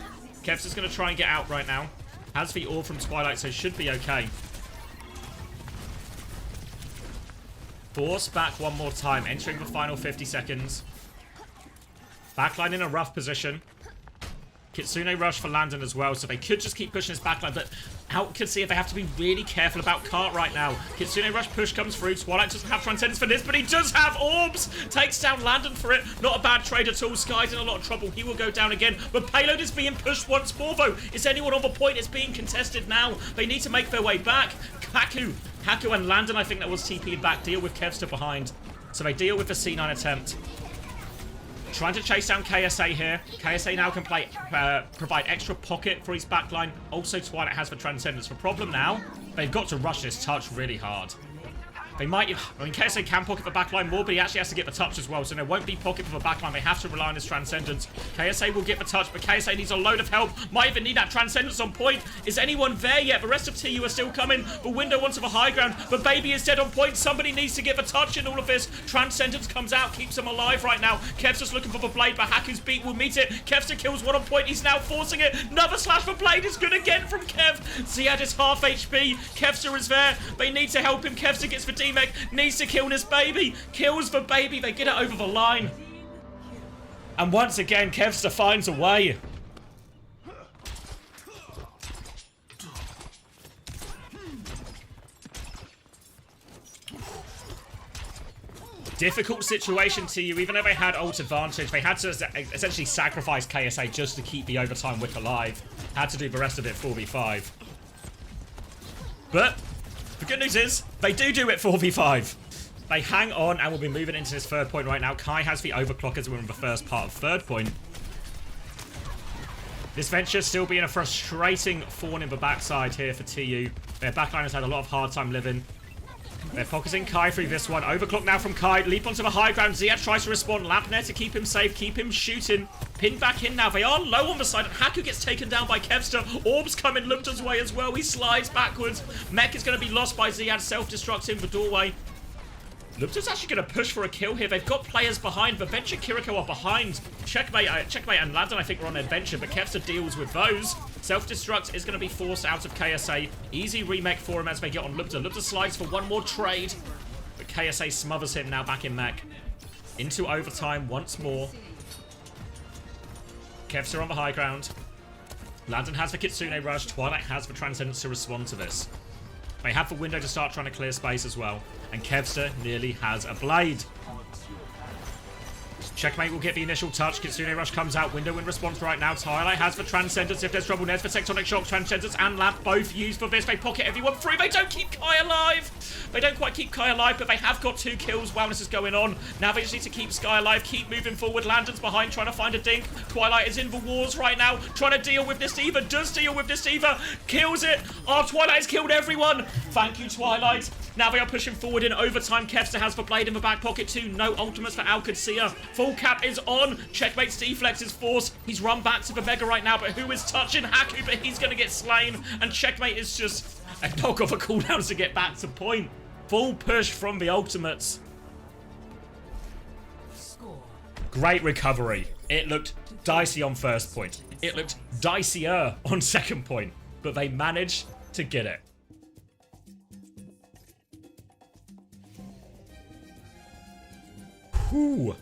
Kev's just going to try and get out right now. Has the orb from Twilight, so should be okay. Force back one more time, entering the final 50 seconds. Backline in a rough position. Kitsune rush for Landon as well, so they could just keep pushing his backline, but out Qadsiah, they have to be really careful about Cart right now. Kitsune rush push comes through. Twilight doesn't have Transcendence for this, but he does have orbs. Takes down Landon for it. Not a bad trade at all. Sky's in a lot of trouble. He will go down again, but payload is being pushed once more, though. Is anyone on the point? It's being contested now. They need to make their way back. Haku and Landon, I think that was TP'd back, deal with Kevster behind. So they deal with the C9 attempt. Trying to chase down KSA here. KSA now can provide extra pocket for his backline. Also, Twilight has the Transcendence. The problem now, they've got to rush this touch really hard. They might... I mean, KSA can pocket the backline more, but he actually has to get the touch as well, so there won't be pocket for the backline. They have to rely on his Transcendence. KSA will get the touch, but KSA needs a load of help. Might even need that Transcendence on point. Is anyone there yet? The rest of TU are still coming. The window onto the high ground, but Baby is dead on point. Somebody needs to get the touch in all of this. Transcendence comes out, keeps him alive right now. Kev's just looking for the blade, but Haku's beat will meet it. Kevster kills one on point. He's now forcing it. Another slash for blade is good again from Kev. Ziad is half HP. Kevster is there. They need to help him. Kevster gets the D-Mech. Needs to kill this Baby. Kills the Baby. They get it over the line. And once again, Kevster finds a way. Difficult situation to you. Even though they had ult advantage, they had to essentially sacrifice KSA just to keep the overtime wick alive. Had to do the rest of it 4v5. But the good news is, they do it 4v5. They hang on and will be moving into this third point right now. Kai has the overclock as we're in the first part of third point. This venture still being a frustrating thorn in the backside here for TU. Their backline has had a lot of hard time living. They're focusing Kai through this one. Overclock now from Kai. Leap onto the high ground. Ziad tries to respond. Lampner to keep him safe. Keep him shooting. Pinned back in now. They are low on the side. Haku gets taken down by Kevster. Orbs coming Lupta's way as well. He slides backwards. Mech is going to be lost by Ziad. Self-destructs in the doorway. Lupta's actually going to push for a kill here. They've got players behind. But Venture Kiriko are behind. Checkmate and Landon, I think, were on Adventure. But Kevster deals with those. Self-destruct is going to be forced out of KSA. Easy remake for him as they get on Lupta. Lupta slides for one more trade. But KSA smothers him now back in mech. Into overtime once more. Kevster on the high ground. Landon has the Kitsune rush. Twilight has the Transcendence to respond to this. They have the window to start trying to clear space as well. And Kevster nearly has a blade. Checkmate will get the initial touch. Kitsune Rush comes out. Window in response right now. Twilight has the Transcendence if there's trouble. There's for Tectonic Shock. Transcendence and Lamp both used for this. They pocket everyone through. They don't keep Kai alive. They don't quite keep Kai alive, but they have got 2 kills while this is going on. Now they just need to keep Sky alive. Keep moving forward. Landon's behind trying to find a dink. Twilight is in the wars right now. Trying to deal with this Diva. Does deal with this Diva. Kills it. Oh, Twilight has killed everyone. Thank you, Twilight. Now they are pushing forward in overtime. Kevster has the blade in the back pocket too. No ultimates for Qadsiah. Full cap is on. Checkmate's deflex is forced. He's run back to the Vega right now, but who is touching Haku? But he's going to get slain. And Checkmate is just a dog off a cooldown to get back to point. Full push from the ultimates. Great recovery. It looked dicey on first point. It looked dicier on second point. But they managed to get it. Whew.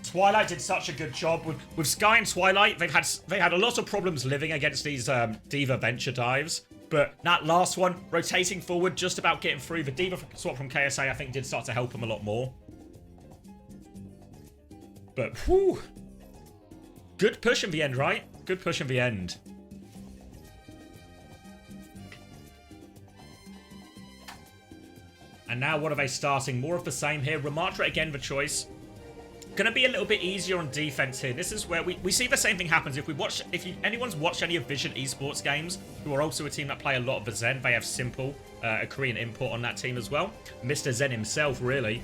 Twilight did such a good job with Sky and Twilight. They had a lot of problems living against these Diva Venture dives, but that last one, rotating forward, just about getting through. The Diva swap from KSA, I think, did start to help them a lot more. But whew, good push in the end, right? Good push in the end. And now what are they starting? More of the same here. Ramatra again the choice. Gonna be a little bit easier on defense here. This is where we see the same thing happens. If anyone's watched any of Vision esports games, who are also a team that play a lot of the Zen, they have Simple, a Korean import on that team as well. Mr. Zen himself, really.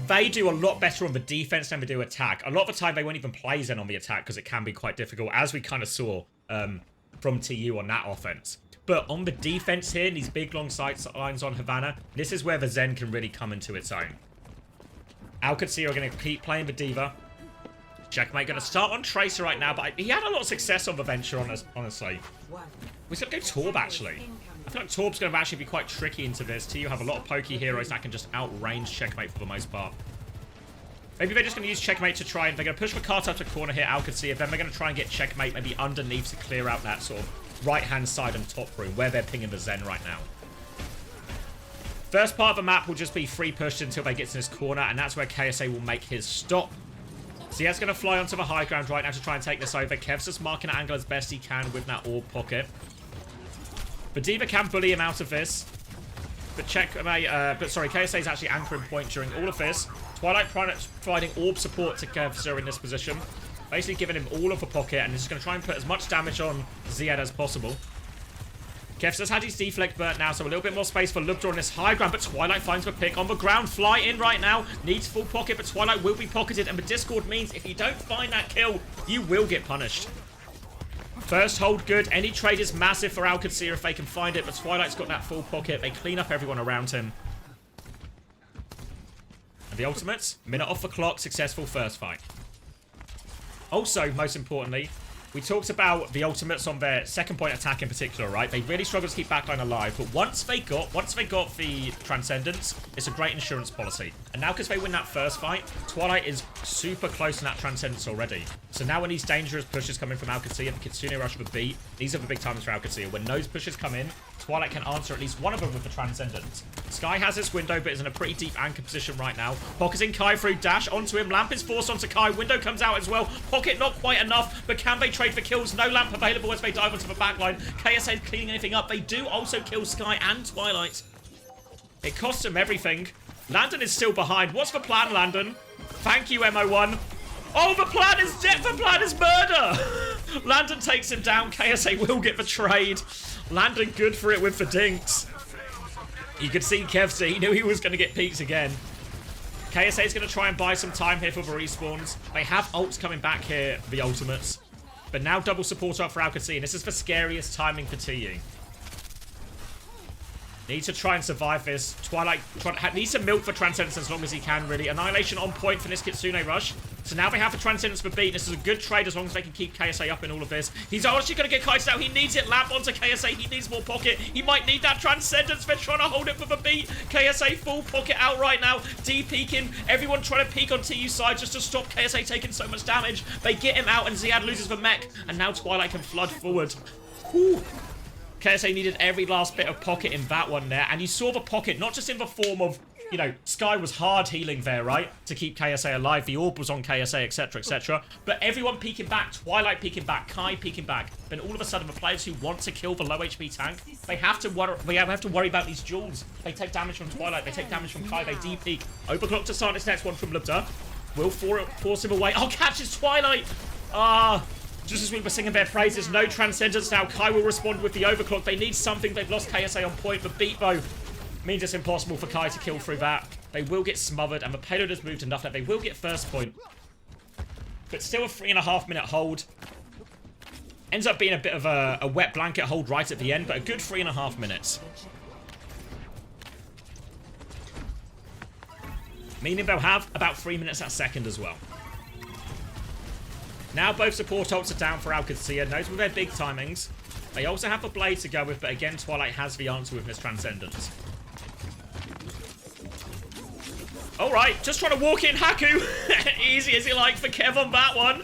They do a lot better on the defense than they do attack. A lot of the time, they won't even play Zen on the attack because it can be quite difficult, as we kind of saw from TU on that offense. But on the defense here, in these big long sight lines on Havana, this is where the Zen can really come into its own. Qadsiah are going to keep playing the Diva. Checkmate going to start on Tracer right now, but he had a lot of success on the Venture, honestly. We're going to go Torb, actually. I feel like Torb's going to actually be quite tricky into this. TU have a lot of pokey heroes that can just outrange Checkmate for the most part. Maybe they're just going to use Checkmate to try and... They're going to push the cart up to corner here, Qadsiah. Then they're going to try and get Checkmate maybe underneath to clear out that sort of right-hand side and top room where they're pinging the Zen right now. First part of the map will just be free pushed until they get to this corner, and that's where KSA will make his stop. Ziad's going to fly onto the high ground right now to try and take this over. Kev's just marking an angle as best he can with that orb pocket. But Diva can bully him out of this. But KSA is actually anchoring point during all of this. Twilight providing orb support to Qadsiah in this position. Basically giving him all of the pocket, and he's just going to try and put as much damage on Ziad as possible. Kev's just had his deflect burnt now, so a little bit more space for Lubdor on this high ground, but Twilight finds the pick on the ground. Fly in right now. Needs full pocket, but Twilight will be pocketed, and the Discord means if you don't find that kill, you will get punished. First hold good. Any trade is massive for Qadsiah if they can find it, but Twilight's got that full pocket. They clean up everyone around him. And the ultimates, minute off the clock, successful first fight. Also, most importantly, we talked about the ultimates on their second point attack in particular, right? They really struggle to keep backline alive, but once they got the Transcendence, it's a great insurance policy. And now because they win that first fight, Twilight is super close to that Transcendence already. So now when these dangerous pushes come in from Qadsiah, the Kitsune Rush with beat, these are the big times for Qadsiah. When those pushes come in, Twilight can answer at least one of them with the Transcendence. Sky has this window, but is in a pretty deep anchor position right now. Pocketing Kai through dash onto him. Lamp is forced onto Kai. Window comes out as well. Pocket not quite enough, but can they trade for kills? No lamp available as they dive onto the backline. KSA cleaning anything up. They do also kill Sky and Twilight. It costs them everything. Landon is still behind. What's the plan, Landon? Thank you, MO1. Oh, the plan is death. The plan is murder. Landon takes him down. KSA will get the trade. Landon good for it with the dinks. You could see Kevsey. He knew he was going to get peaked again. KSA is going to try and buy some time here for the respawns. They have ults coming back here, the ultimates. But now double support up for Qadsiah. And this is the scariest timing for TU. Needs to try and survive this. Twilight needs to milk for Transcendence as long as he can, really. Annihilation on point for this Kitsune Rush. So now they have the Transcendence for beat. This is a good trade as long as they can keep KSA up in all of this. He's actually going to get kited out. He needs it. Lamp onto KSA. He needs more pocket. He might need that Transcendence. They're trying to hold it for the beat. KSA full pocket out right now. D-peeking. Everyone trying to peek on TU side just to stop KSA taking so much damage. They get him out and Ziad loses the mech. And now Twilight can flood forward. Whew. KSA needed every last bit of pocket in that one there. And you saw the pocket, not just in the form of, you know, Sky was hard healing there, right? To keep KSA alive. The orb was on KSA, etc., etc. But everyone peeking back. Twilight peeking back. Kai peeking back. Then all of a sudden, the players who want to kill the low HP tank, they have to worry about these duels. They take damage from Twilight. They take damage from Kai. They D-peek. Overclock to start this next one from Lubda. Will force him away. Oh, catches Twilight. Just as we were singing their praises, no Transcendence now. Kai will respond with the overclock. They need something. They've lost KSA on point, but beat bow means it's impossible for Kai to kill through that. They will get smothered, and the payload has moved enough that they will get first point. But still a 3.5 minute hold. Ends up being a bit of a wet blanket hold right at the end, but a good 3.5 minutes. Meaning they'll have about 3 minutes that second as well. Now both support ults are down for Qadsiah. Knows with their big timings. They also have a blade to go with, but again, Twilight has the answer with Miss Transcendence. Alright, just trying to walk in Haku. Easy as you like for Kev on that one.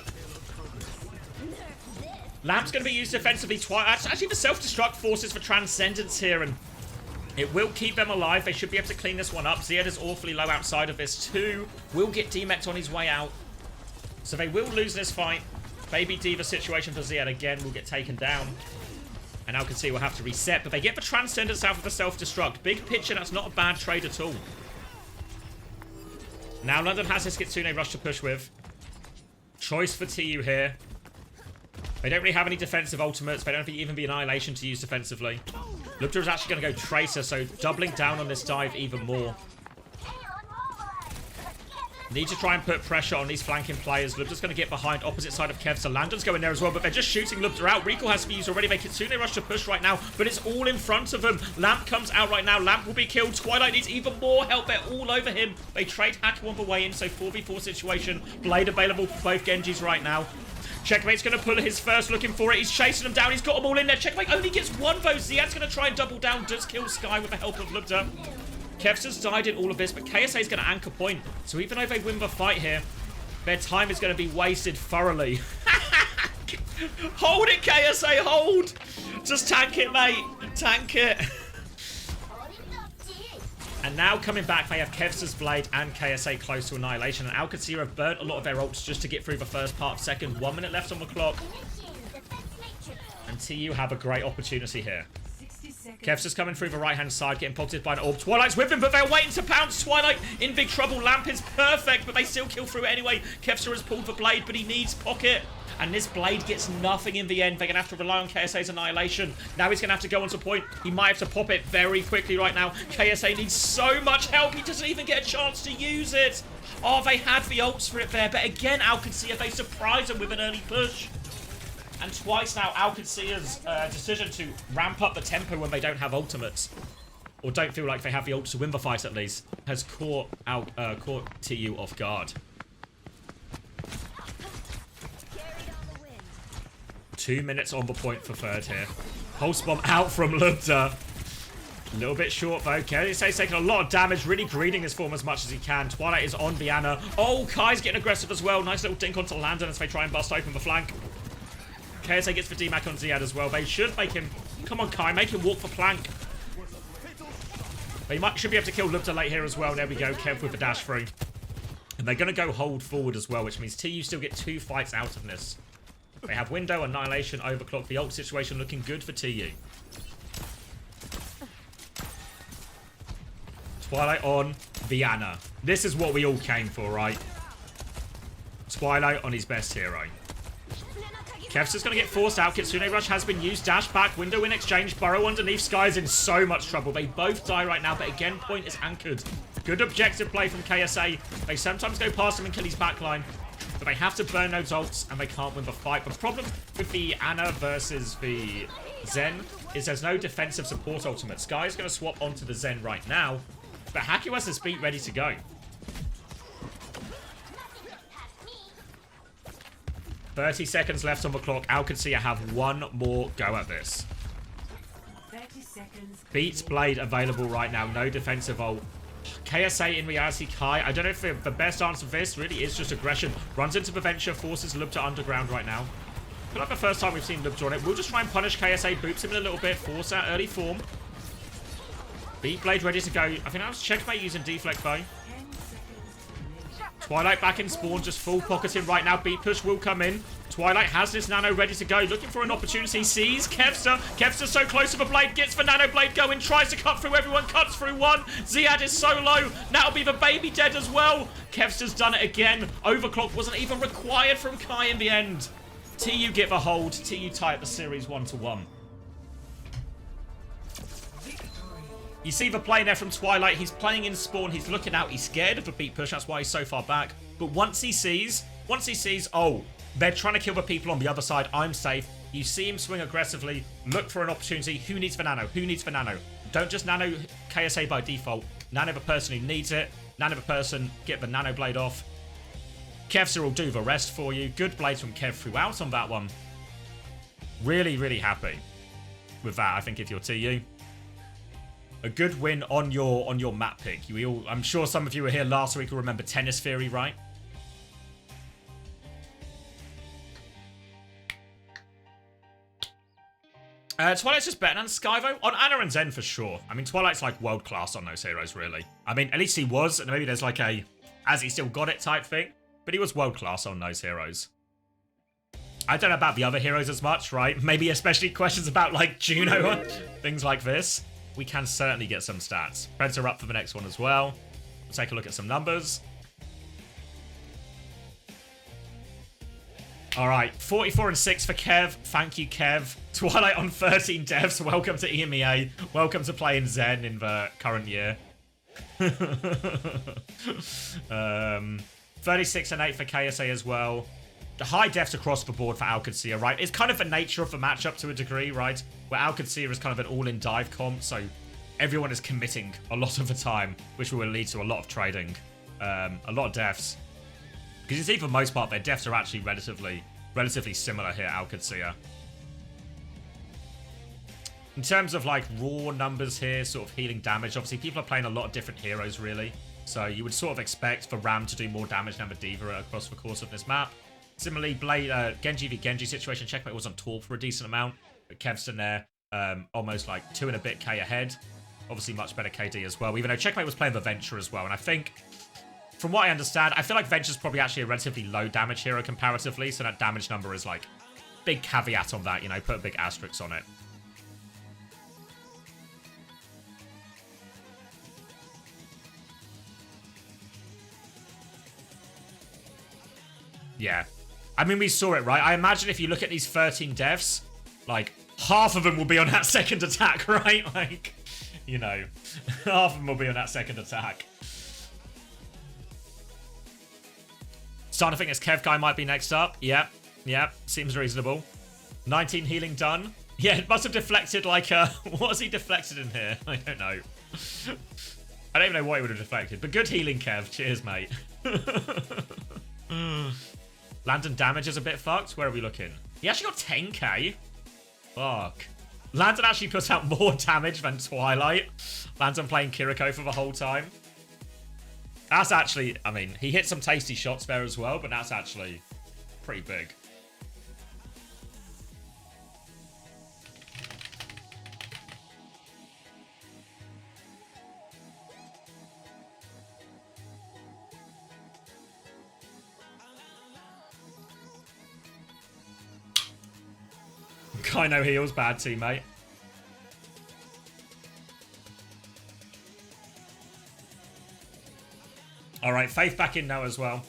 Lamp's going to be used defensively. Actually, the self-destruct forces for Transcendence here, and it will keep them alive. They should be able to clean this one up. Ziad is awfully low outside of this too. Will get demeched on his way out. So they will lose this fight. Baby Diva situation for Ziad again will get taken down. And Qadsiah will have to reset. But they get the Transcendence out of the self-destruct. Big picture, that's not a bad trade at all. Now London has this Qadsiah rush to push with. Choice for TU here. They don't really have any defensive ultimates. They don't even be Annihilation to use defensively. Lubda is actually going to go Tracer, so doubling down on this dive even more. Need to try and put pressure on these flanking players. Lubda's going to get behind opposite side of Kev. So Landon's going there as well, but they're just shooting Lubda out. Recall has to be used already. They Qadsiah rush to push right now, but it's all in front of them. Lamp comes out right now. Lamp will be killed. Twilight needs even more help. They're all over him. They trade Hacker on the way in, so 4v4 situation. Blade available for both Genjis right now. Checkmate's going to pull his first, looking for it. He's chasing them down. He's got them all in there. Checkmate only gets one vote. Ziad's going to try and double down. Does kill Sky with the help of Lubda. Kevster's died in all of this, but KSA is going to anchor point. So even though they win the fight here, their time is going to be wasted thoroughly. Hold it, KSA, hold! Just tank it, mate. Tank it. And now coming back, they have Kevster's Blade and KSA close to Annihilation. And Qadsiah have burnt a lot of their ults just to get through the first part of second. 1 minute left on the clock. And TU have a great opportunity here. Kevster's coming through the right-hand side, getting pocketed by an orb. Twilight's with him, but they're waiting to pounce. Twilight in big trouble. Lamp is perfect, but they still kill through it anyway. Kevster has pulled the Blade, but he needs Pocket. And this Blade gets nothing in the end. They're going to have to rely on KSA's Annihilation. Now he's going to have to go onto point. He might have to pop it very quickly right now. KSA needs so much help. He doesn't even get a chance to use it. Oh, they had the ults for it there. But again, Qadsiah, they surprise him with an early push. And twice now, Qadsiah's decision to ramp up the tempo when they don't have ultimates, or don't feel like they have the ults to win the fight at least, has caught TU off guard. 2 minutes on the point for third here. Pulse bomb out from Lubda. A little bit short though. KSA's taking a lot of damage, really greeding his form as much as he can. Twilight is on Viana. Oh, Kai's getting aggressive as well. Nice little dink onto Landon as they try and bust open the flank. KSA gets the DMAC on Ziad as well. They should make him... Come on, Kai. Make him walk the plank. They should be able to kill Lubda late here as well. There we go. Kev with the dash through. And they're going to go hold forward as well, which means TU still get 2 fights out of this. They have Window, Annihilation, Overclock. The ult situation looking good for TU. Twilight on Viana. This is what we all came for, right? Twilight on his best hero. Kev's just going to get forced out. Qadsiah Rush has been used. Dash back. Window in exchange. Burrow underneath. Sky's in so much trouble. They both die right now, but again, point is anchored. Good objective play from KSA. They sometimes go past him and kill his backline, but they have to burn those ults, and they can't win the fight. The problem with the Ana versus the Zen is there's no defensive support ultimate. Sky's going to swap onto the Zen right now, but Haku has his beat ready to go. 30 seconds left on the clock. Qadsiah have one more go at this. 30 seconds. Beats Blade available right now. No defensive ult. KSA in reality, Kai. I don't know if the best answer for this really is just aggression. Runs into the Venture, forces Lubda underground right now. I feel like the first time we've seen Lubda on it. We'll just try and punish KSA. Boops him in a little bit. Force out early form. Beat Blade ready to go. I think I was checkmate using deflect though. Twilight back in spawn, just full pocketing right now. Beat push will come in. Twilight has this nano ready to go, looking for an opportunity. Sees Kevster. Kevster's so close to the blade, gets the nano blade going, tries to cut through everyone, cuts through one. Ziad is so low. That'll be the baby dead as well. Kevster's done it again. Overclock wasn't even required from Kai in the end. TU get the hold. TU tie up the series 1-1. You see the play there from Twilight. He's playing in spawn. He's looking out. He's scared of the beat push. That's why he's so far back. But once he sees, oh, they're trying to kill the people on the other side. I'm safe. You see him swing aggressively. Look for an opportunity. Who needs the nano? Who needs the nano? Don't just nano KSA by default. Nano the person who needs it. Nano the person. Get the nano blade off. Kevster will do the rest for you. Good blades from Kev throughout on that one. Really, really happy with that, I think, if you're TU. A good win on your map pick. I'm sure some of you were here last week who remember Tennis Theory, right? Twilight's just better than Skyvo. On Ana and Zen for sure. I mean, Twilight's like world class on those heroes, really. I mean, at least he was, and maybe there's like a as he still got it type thing. But he was world class on those heroes. I don't know about the other heroes as much, right? Maybe especially questions about like Juno, things like this. We can certainly get some stats. Predator up for the next one as well. We'll take a look at some numbers. All right, 44 and 6 for Kev. Thank you, Kev. Twilight on 13 devs. Welcome to EMEA. Welcome to playing Zen in the current year. 36 and 8 for KSA as well. The high defs across the board for Qadsiah, right? It's kind of the nature of the matchup to a degree, right? Where Qadsiah is kind of an all-in dive comp, so everyone is committing a lot of the time, which will lead to a lot of trading, a lot of defs. Because you see, for the most part, their defs are actually relatively similar here at Qadsiah. In terms of like raw numbers here, sort of healing damage, obviously people are playing a lot of different heroes really. So you would sort of expect for Ram to do more damage than the D.Va across the course of this map. Similarly, Genji v Genji situation, Checkmate was on Torb for a decent amount, but Kev's in there, almost like 2 and a bit K ahead. Obviously much better KD as well, even though Checkmate was playing the Venture as well. And I think, from what I understand, I feel like Venture's probably actually a relatively low damage hero comparatively, so that damage number is like, big caveat on that, you know, put a big asterisk on it. Yeah. I mean, we saw it, right? I imagine if you look at these 13 devs, like, half of them will be on that second attack, right? Like, you know, half of them will be on that second attack. Starting to think this Kev guy might be next up. Yep, yep, seems reasonable. 19 healing done. Yeah, it must have deflected like what has he deflected in here? I don't know. I don't even know what he would have deflected, but good healing, Kev. Cheers, mate. Landon damage is a bit fucked. Where are we looking? He actually got 10k. Fuck. Landon actually puts out more damage than Twilight. Landon playing Kiriko for the whole time. That's actually, I mean, he hit some tasty shots there as well, but that's actually pretty big. Kaino heals, bad teammate. All right, Faith back in now as well.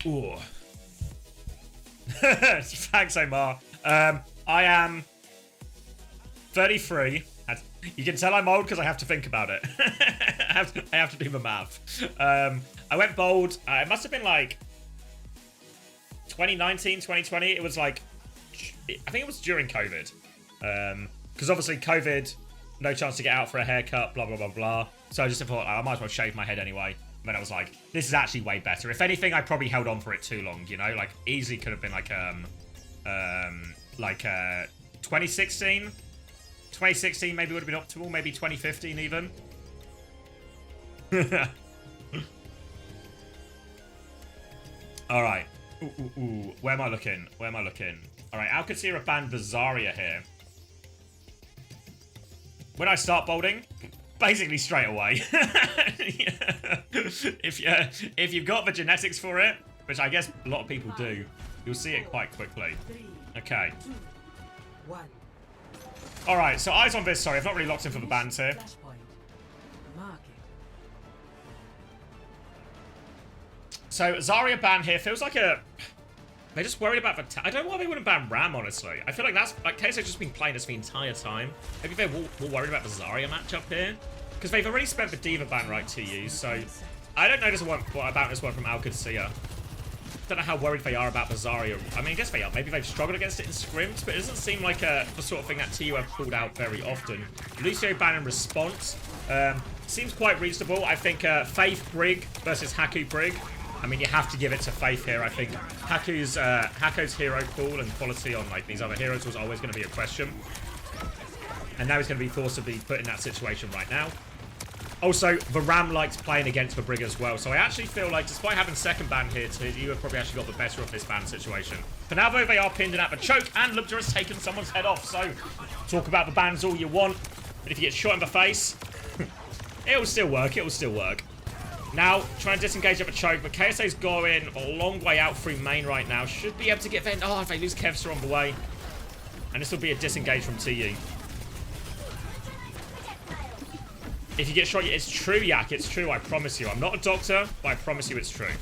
Ooh. Thanks, Omar. I am 33. You can tell I'm old because I have to think about it. I have to do the math. I went bold. It must have been like 2019, 2020. It was like, I think it was during COVID. Because obviously COVID, no chance to get out for a haircut, blah, blah, blah, blah. So I just thought, I might as well shave my head anyway. And then I was like, this is actually way better. If anything, I probably held on for it too long, you know? Like, easily could have been like 2016? 2016 maybe would have been optimal. Maybe 2015 even. All right. Ooh. Where am I looking? Where am I looking? All right, Qadsiah banned the Zarya here. When I start bolding, basically straight away. If you've got the genetics for it, which I guess a lot of people do, you'll see it quite quickly. Okay. All right, so eyes on this. Sorry, I've not really locked in for the bans here. So Zarya ban here feels like a. They're just worried about the. I don't know why they wouldn't ban Ram, honestly. I feel like that's like KSA's just been playing this the entire time. Maybe they're more worried about the Zarya matchup here, because they've already spent the D.Va ban right to use. So I don't know about this one from Qadsiah. Don't know how worried they are about the Zarya. I mean, I guess they are. Maybe they've struggled against it in scrims, but it doesn't seem like the sort of thing that TU have called out very often. Lucio ban in response seems quite reasonable. I think Faith Brig versus Haku Brig. I mean, you have to give it to Faith here. I think Haku's hero pool and quality on like these other heroes was always going to be a question. And now he's going to be forced to be put in that situation right now. Also, the Ram likes playing against the Brig as well. So I actually feel like, despite having second ban here, you have probably actually got the better of this ban situation. For now, though, they are pinned in at the choke, and Lubda has taken someone's head off. So, talk about the bans all you want, but if you get shot in the face, it'll still work. It'll still work. Now, trying to disengage at the choke, but KSA's going a long way out through main right now. Should be able to get there. Oh, if they lose Kevster on the way. And this will be a disengage from TU. If you get shot, it's true, Yak. It's true, I promise you. I'm not a doctor, but I promise you it's true.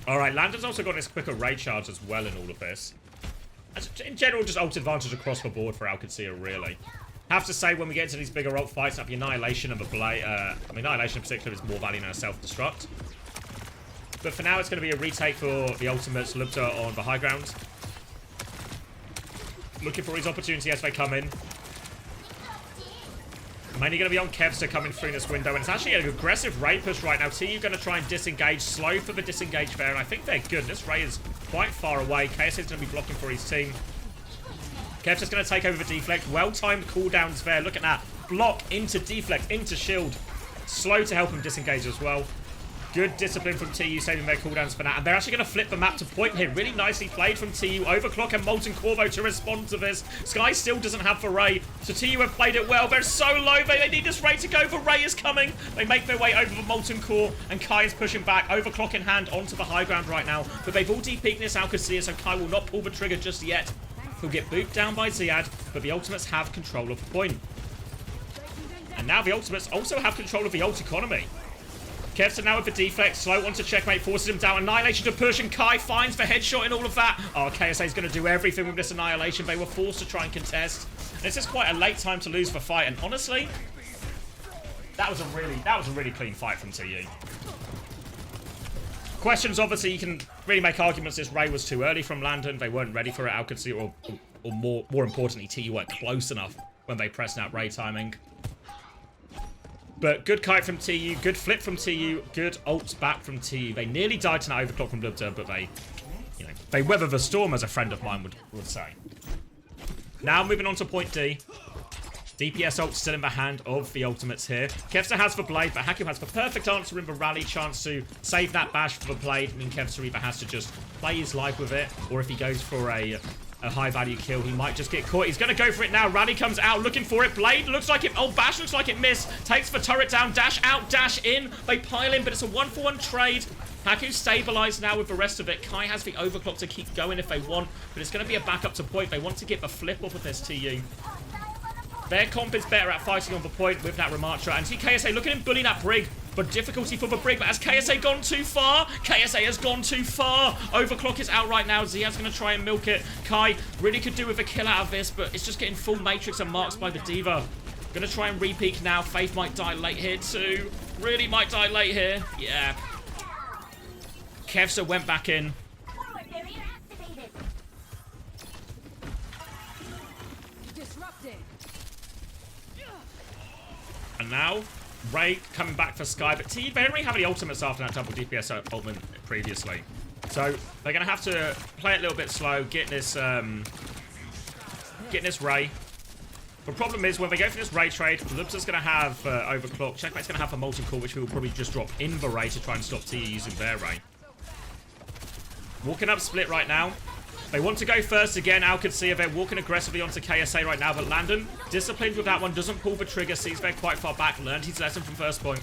Alright, Landon's also got his quicker raid charge as well in all of this. In general, just ult advantage across the board for Qadsiah, really. Have to say, when we get into these bigger ult fights, the Annihilation and the Blade, Annihilation in particular is more value than a self-destruct. But for now, it's going to be a retake for the ultimates. Lubta on the high ground. Looking for his opportunity as they come in. Mainly going to be on Qadsiah coming through this window. And it's actually an aggressive raid push right now. TU going to try and disengage. Slow for the disengage there. And I think they're good. This raid is quite far away. KSA is going to be blocking for his team. Qadsiah's going to take over the deflect. Well-timed cooldowns there. Look at that. Block into deflect, into shield. Slow to help him disengage as well. Good discipline from TU, saving their cooldowns for that. And they're actually going to flip the map to point here. Really nicely played from TU. Overclock and Molten Corvo to respond to this. Sky still doesn't have the Ray. So TU have played it well. They're so low. They need this Ray to go. The Ray is coming. They make their way over the Molten Core. And Kai is pushing back. Overclock in hand onto the high ground right now. But they've all deep-peeked this Qadsiah, so Kai will not pull the trigger just yet. He'll get booped down by Ziad. But the ultimates have control of the point. And now the ultimates also have control of the ult economy. Qadsiah now with the deflect, slow onto checkmate, forces him down. Annihilation to push, and Kai finds the headshot and all of that. Oh, KSA is going to do everything with this Annihilation. They were forced to try and contest. This is quite a late time to lose the fight, and honestly, that was a really clean fight from TU. Questions, obviously, you can really make arguments this Ray was too early from Landon. They weren't ready for it. Qadsiah, or more importantly, TU weren't close enough when they pressed out Ray timing. But good kite from TU, good flip from TU, good ult back from TU. They nearly died to that overclock from Lubta, but they weather the storm, as a friend of mine would say. Now moving on to point D. DPS ult still in the hand of the ultimates here. Qadsiah has the blade, but Haku has the perfect answer in the rally chance to save that bash for the blade. I mean, Qadsiah either has to just play his life with it, or if he goes for a high-value kill, he might just get caught. He's going to go for it now. Rally comes out, looking for it. Blade looks like it... Oh, Bash looks like it missed. Takes the turret down. Dash out, dash in. They pile in, but it's a 1-for-1 trade. Haku's stabilized now with the rest of it. Kai has the overclock to keep going if they want, but it's going to be a backup to point. They want to get the flip off of this TU. Their comp is better at fighting on the point with that Ramattra. And see KSA, look at him bullying that Brig. But difficulty for the Brig. But has KSA gone too far? KSA has gone too far. Overclock is out right now. Ziad's going to try and milk it. Kai really could do with a kill out of this, but it's just getting full Matrix and marks by the Diva. Going to try and re-peek now. Faith might die late here too. Really might die late here. Yeah. Qadsiah went back in. And now, Ray coming back for Sky, but TU, they didn't really have any ultimates after that double DPS ultimate previously. So, they're going to have to play it a little bit slow, get this Ray. The problem is, when they go for this Ray trade, Lubta's going to have Overclock, Checkmate's going to have a Molten Core, which we will probably just drop in the Ray to try and stop TU using their Ray. Walking up split right now. They want to go first again. Qadsiah, they're walking aggressively onto KSA right now, but Landon, disciplined with that one, doesn't pull the trigger, sees they're quite far back, learned his lesson from first point.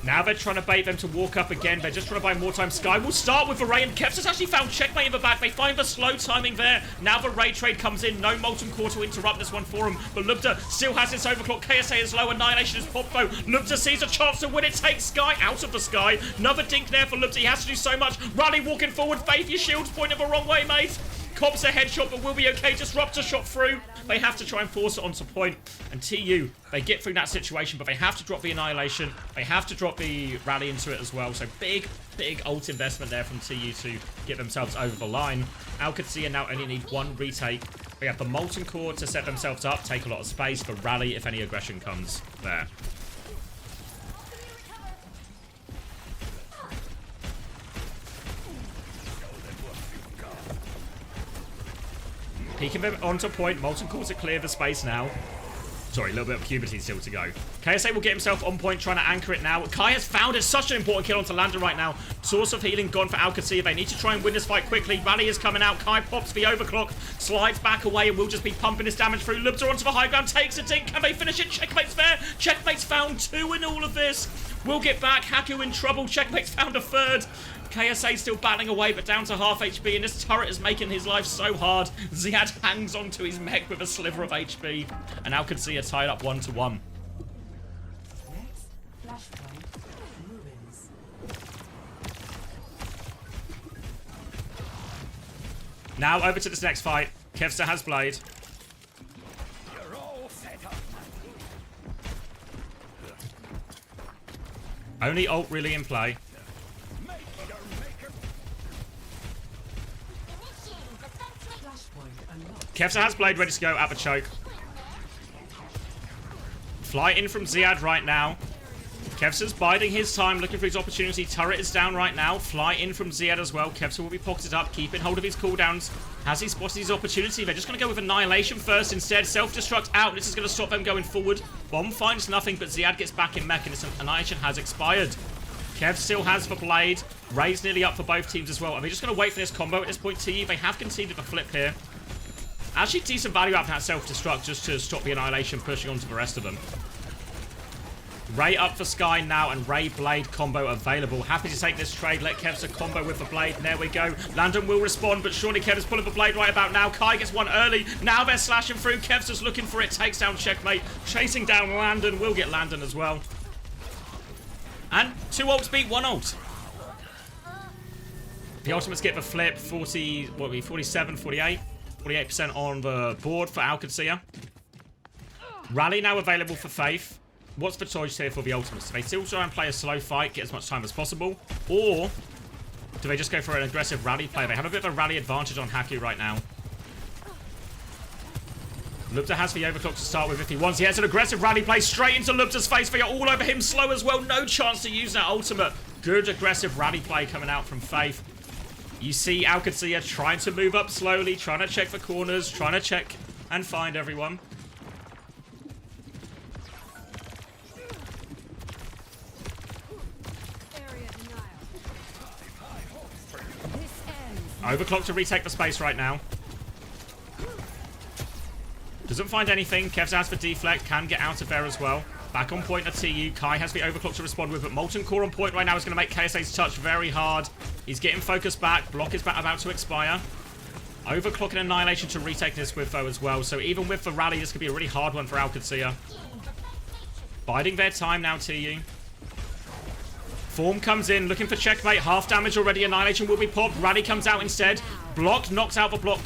Now they're trying to bait them to walk up again. They're just trying to buy more time. Sky will start with the Ray, and Qadsiah's actually found checkmate in the back. They find the slow timing there. Now the Ray trade comes in. No Molten Core to interrupt this one for him. But Lubta still has its overclock. KSA is low. Annihilation is popped though. Lubta sees a chance to win it. Takes Sky out of the sky. Another dink there for Lubta. He has to do so much. Rally walking forward. Faith, your shield's pointing the wrong way, mate. Cops a headshot, but will be okay. Disruptor shot through. They have to try and force it onto point. And TU, they get through that situation, but they have to drop the Annihilation. They have to drop the Rally into it as well. So big ult investment there from TU to get themselves over the line. Qadsiah now only need one retake. They have the Molten Core to set themselves up, take a lot of space for Rally if any aggression comes there. Peeking them onto point. Molten Core to clear the space now. Sorry, a little bit of puberty still to go. KSA will get himself on point, trying to anchor it now. Kai has found it. Such an important kill onto Landon right now. Source of healing gone for Qadsiah. They need to try and win this fight quickly. Rally is coming out. Kai pops the overclock, slides back away, and will just be pumping his damage through. Lubta onto the high ground, takes a dink. Can they finish it? Checkmate's there. Checkmate's found 2 in all of this. We'll get back. Haku in trouble. Checkmate's found a 3rd. KSA still battling away, but down to half HP, and this turret is making his life so hard. Ziad hangs onto his mech with a sliver of HP, and now Qadsiah tied up 1-1. Now over to this next fight. Qadsiah has Blade. Only ult really in play. Qadsiah has Blade ready to go at the choke. Fly in from Ziad right now. Qadsiah's biding his time, looking for his opportunity. Turret is down right now. Fly in from Ziad as well. Qadsiah will be pocketed up, keeping hold of his cooldowns. Has he spotted his opportunity? They're just going to go with Annihilation first instead. Self-destruct out. This is going to stop them going forward. Bomb finds nothing, but Ziad gets back in mech, and Annihilation has expired. Kev still has the Blade. Ray's nearly up for both teams as well. Are they just going to wait for this combo at this point, TU? They have conceded a flip here. Actually, decent value out of that self-destruct just to stop the Annihilation pushing on to the rest of them. Ray up for Sky now, and Ray Blade combo available. Happy to take this trade. Let Qadsiah combo with the Blade. And there we go. Landon will respond, but surely Qadsiah's pulling the Blade right about now. Kai gets one early. Now they're slashing through. Qadsiah's looking for it. Takes down Checkmate. Chasing down Landon. Will get Landon as well. And 2 ults beat 1 ult. The ultimates get the flip. 47, 48. 48% on the board for Qadsiah. Rally now available for Faith. What's the choice here for the ultimates? Do they still try and play a slow fight, get as much time as possible? Or do they just go for an aggressive rally play? They have a bit of a rally advantage on Haku right now. Lupta has the overclock to start with if he wants. He has an aggressive rally play straight into Lupta's face. They are all over him slow as well. No chance to use that ultimate. Good aggressive rally play coming out from Faith. You see Qadsiah trying to move up slowly, trying to check the corners, trying to check and find everyone. Overclock to retake the space right now. Doesn't find anything. Kev's out for deflect. Can get out of there as well. Back on point at TU. Kai has the overclock to respond with, but Molten Core on point right now is going to make KSA's touch very hard. He's getting focused back. Block is about to expire. Overclock and Annihilation to retake this with though as well. So even with the rally, this could be a really hard one for Qadsiah. Biding their time now, TU. Form comes in, looking for checkmate. Half damage already. Annihilation will be popped. Rally comes out instead. Block knocks out the block.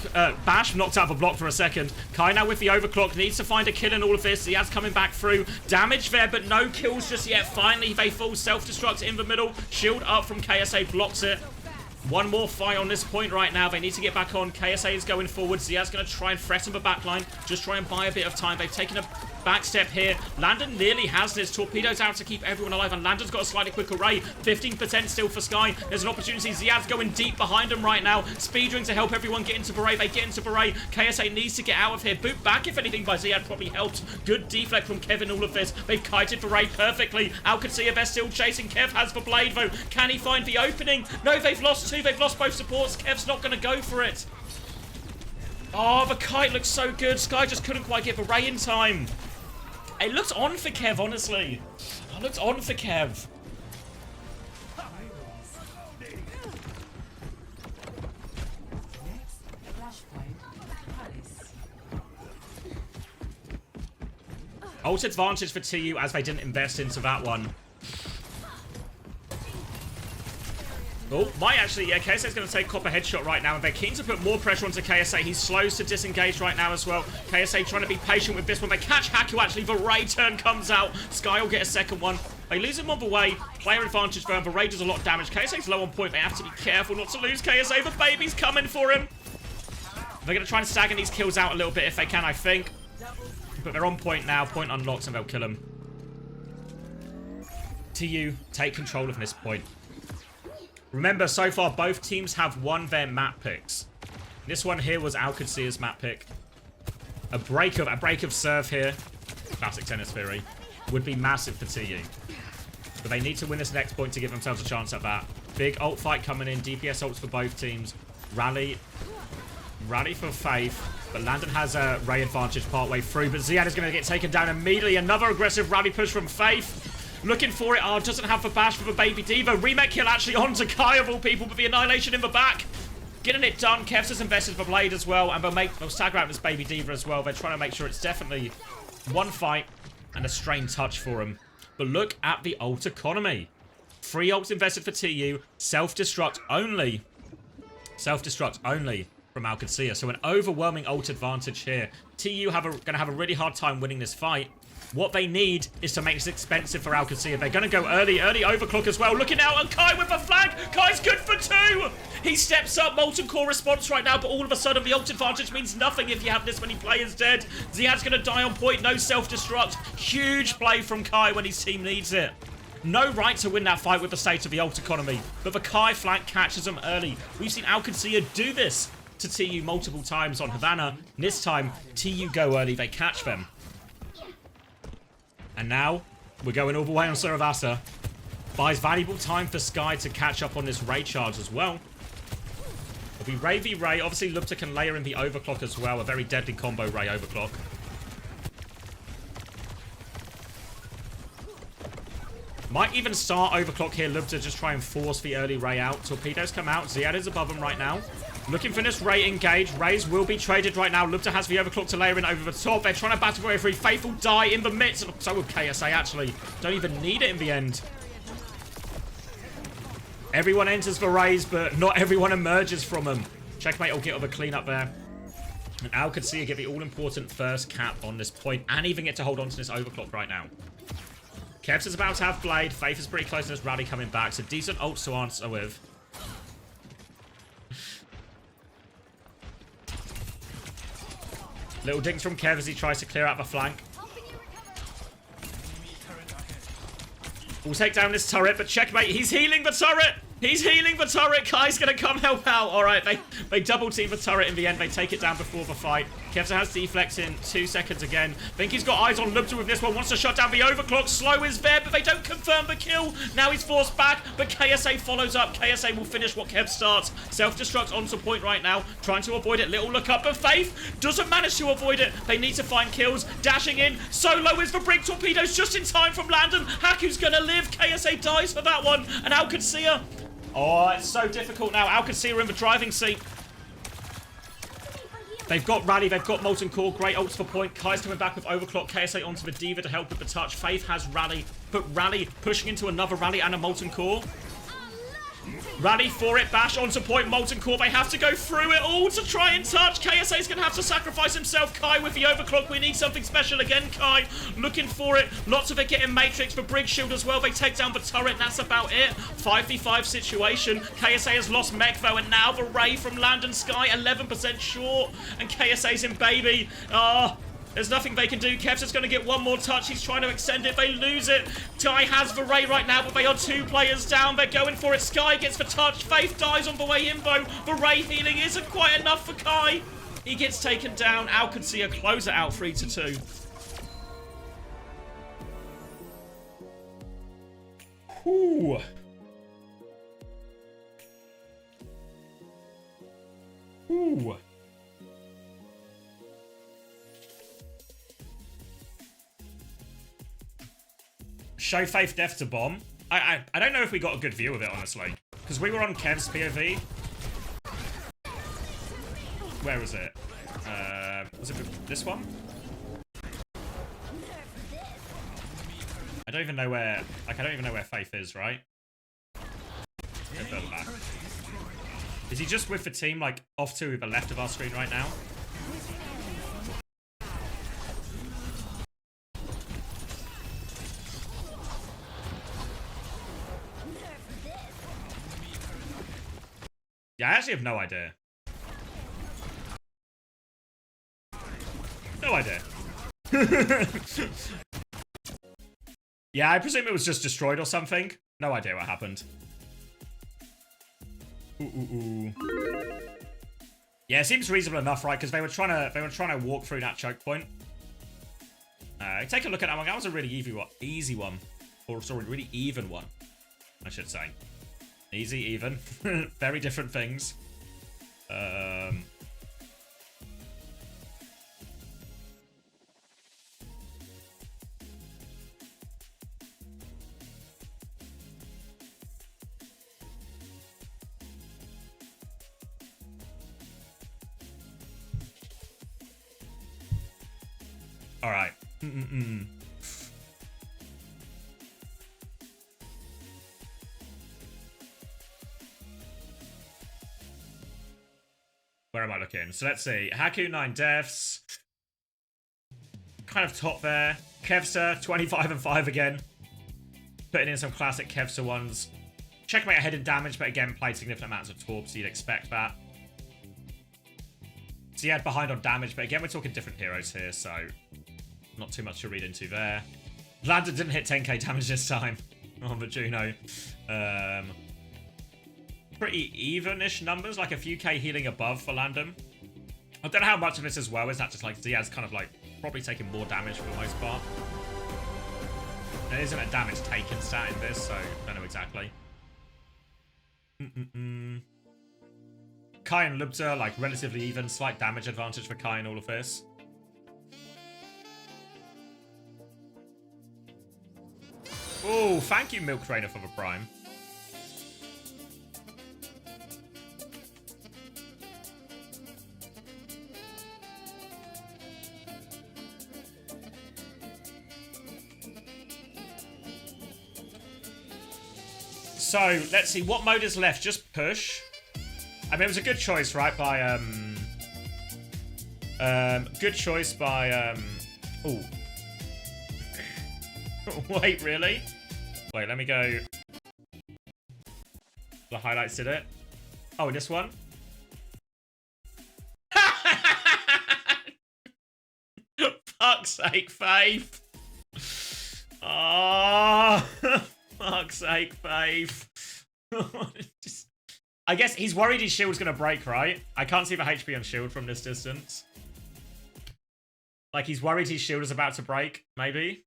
Bash knocked out the block for a second. Kai now with the overclock. Needs to find a kill in all of this. Ziad's coming back through. Damage there, but no kills just yet. Finally, they full self-destruct in the middle. Shield up from KSA. Blocks it. One more fight on this point right now. They need to get back on. KSA is going forward. Ziad's going to try and threaten the backline. Just try and buy a bit of time. They've taken a back step here. Landon nearly has this. Torpedoes out to keep everyone alive, and Landon's got a slightly quicker Ray. 15% still for Sky. There's an opportunity. Ziad's going deep behind him right now. Speedring to help everyone get into Beret. They get into Beret. KSA needs to get out of here. Boot back, if anything, by Ziad probably helped. Good deflect from Kev in all of this. They've kited Beret perfectly. Qadsiah, they're still chasing. Kev has the Blade, though. Can he find the opening? No, they've lost 2. They've lost both supports. Kev's not going to go for it. Oh, the kite looks so good. Sky just couldn't quite get the Ray in time. It looks on for Kev, honestly. It looks on for Kev. Ult advantage for TU as they didn't invest into that one. Oh, might actually, yeah, KSA's going to take Copper headshot right now, and they're keen to put more pressure onto KSA. He's slows to disengage right now as well. KSA trying to be patient with this one. They catch Haku, actually. The Ray turn comes out. Sky will get a second one. They lose him on the way. Player advantage for him. The Ray does a lot of damage. KSA's low on point. They have to be careful not to lose KSA. The baby's coming for him. They're going to try and stagger these kills out a little bit if they can, I think. But they're on point now. Point unlocks, and they'll kill him. TU, take control of this point. Remember, so far, both teams have won their map picks. This one here was Qadsiah's map pick. A break of serve here. Classic tennis theory. Would be massive for TU. But they need to win this next point to give themselves a chance at that. Big ult fight coming in. DPS ults for both teams. Rally for Faith. But Landon has a Ray advantage partway through. But Ziad is going to get taken down immediately. Another aggressive rally push from Faith. Looking for it. Oh, doesn't have the bash for the Baby Diva. Remake kill actually onto Kai of all people, but the Annihilation in the back. Getting it done. Kevs has invested for Blade as well, and they'll stagger out this Baby Diva as well. They're trying to make sure it's definitely one fight and a strained touch for him. But look at the ult economy. 3 ults invested for TU. Self-destruct only. Self-destruct only. from Qadsiah. So an overwhelming ult advantage here. TU going to have a really hard time winning this fight. What they need is to make this expensive for Qadsiah. They're going to go early overclock as well. Looking out, and Kai with a flag. Kai's good for 2. He steps up, Molten Core response right now, but all of a sudden the ult advantage means nothing if you have this many players dead. Ziad's going to die on point, no self-destruct. Huge play from Kai when his team needs it. No right to win that fight with the state of the ult economy, but the Kai flank catches them early. We've seen Qadsiah do this to TU multiple times on Havana. This time, TU go early, they catch them. And now, we're going all the way on Saravasa. Buys valuable time for Sky to catch up on this Ray charge as well. It'll be Ray v Ray. Obviously, Lupta can layer in the overclock as well. A very deadly combo Ray overclock. Might even start overclock here. Lupta just try and force the early Ray out. Torpedoes come out. Ziad is above him right now. Looking for this Ray engage. Rays will be traded right now. Lupta has the overclock to layer in over the top. They're trying to battle for every Faithful die in the midst. So will KSA actually. Don't even need it in the end. Everyone enters for Rays, but not everyone emerges from them. Checkmate will get all the cleanup there. And Qadsiah get the all-important first cap on this point and even get to hold on to this overclock right now. Kevs is about to have Blade. Faith is pretty close to this rally coming back. So decent ults to answer with. Little dings from Kev as he tries to clear out the flank. We'll take down this turret, but checkmate. He's healing the turret. He's healing the turret. Kai's going to come help out. All right, they double team the turret in the end. They take it down before the fight. Kevza has deflex in 2 seconds again. Think he's got eyes on Lupta with this one. Wants to shut down the overclock. Slow is there, but they don't confirm the kill. Now he's forced back, but KSA follows up. KSA will finish what Kev starts. Self-destruct onto point right now. Trying to avoid it. Little look up, but Faith doesn't manage to avoid it. They need to find kills. Dashing in. Solo is the brig. Torpedoes just in time from Landon. Haku's going to live. KSA dies for that one. And Qadsiah. Oh, it's so difficult now. Qadsiah in the driving seat. They've got Rally, they've got Molten Core, great ults for point. Kai's coming back with Overclock, KSA onto the Diva to help with the touch. Faith has Rally, but Rally pushing into another Rally and a Molten Core. Rally for it, Bash onto point, Molten Core. They have to go through it all to try and touch. KSA's going to have to sacrifice himself. Kai with the Overclock. We need something special again, Kai. Looking for it. Lots of it getting Matrix for Brig Shield as well. They take down the turret. That's about it. 5v5 situation. KSA has lost Mech though, and now the Ray from Land and Sky. 11% short, and KSA's in baby. There's nothing they can do. Kev's just going to get one more touch. He's trying to extend it. They lose it. Kai has the Ray right now, but they are 2 players down. They're going for it. Sky gets the touch. Faith dies on the way in, though. The Ray healing isn't quite enough for Kai. He gets taken down. Qadsiah close it out 3-2. Ooh. Ooh. Show Faith death to bomb. I don't know if we got a good view of it, honestly. Because we were on Kev's POV. Where was it? Was it this one? I don't even know where... Like, I don't even know where Faith is, right? Go further back. Is he just with the team, like, off to the left of our screen right now? Yeah, I actually have no idea. No idea. Yeah, I presume it was just destroyed or something. No idea what happened. Ooh. Yeah, it seems reasonable enough, right? Because they were trying to walk through that choke point. Take a look at that one. That was a really easy one. Or sorry, really even one, I should say. Easy, even. Very different things. All right. Where am I looking? So let's see. Haku, 9 deaths. Kind of top there. Kevsa, 25 and 5 again. Putting in some classic Kevsa ones. Checkmate ahead in damage, but again, played significant amounts of Torb, so you'd expect that. So he had behind on damage, but again, we're talking different heroes here, so not too much to read into there. Landon didn't hit 10k damage this time on the Juno. Pretty even-ish numbers, like a few k healing above for Landon. I don't know how much of this as well is that just like Ziad's kind of like probably taking more damage for the most part. There isn't a damage taken stat in this, so I don't know exactly. Kai and Lubta, like relatively even, slight damage advantage for Kai in all of this. Oh, thank you, Milk Trainer, for the Prime. So, let's see, what mode is left? Just push. I mean, it was a good choice, right, by, good choice by, oh. Wait, really? Wait, let me go. The highlights did it. Oh, this one? Fuck's sake, Faith. Oh, fuck's sake, Faith. I guess he's worried his shield's gonna break, right? I can't see the HP on shield from this distance. Like, he's worried his shield is about to break, maybe.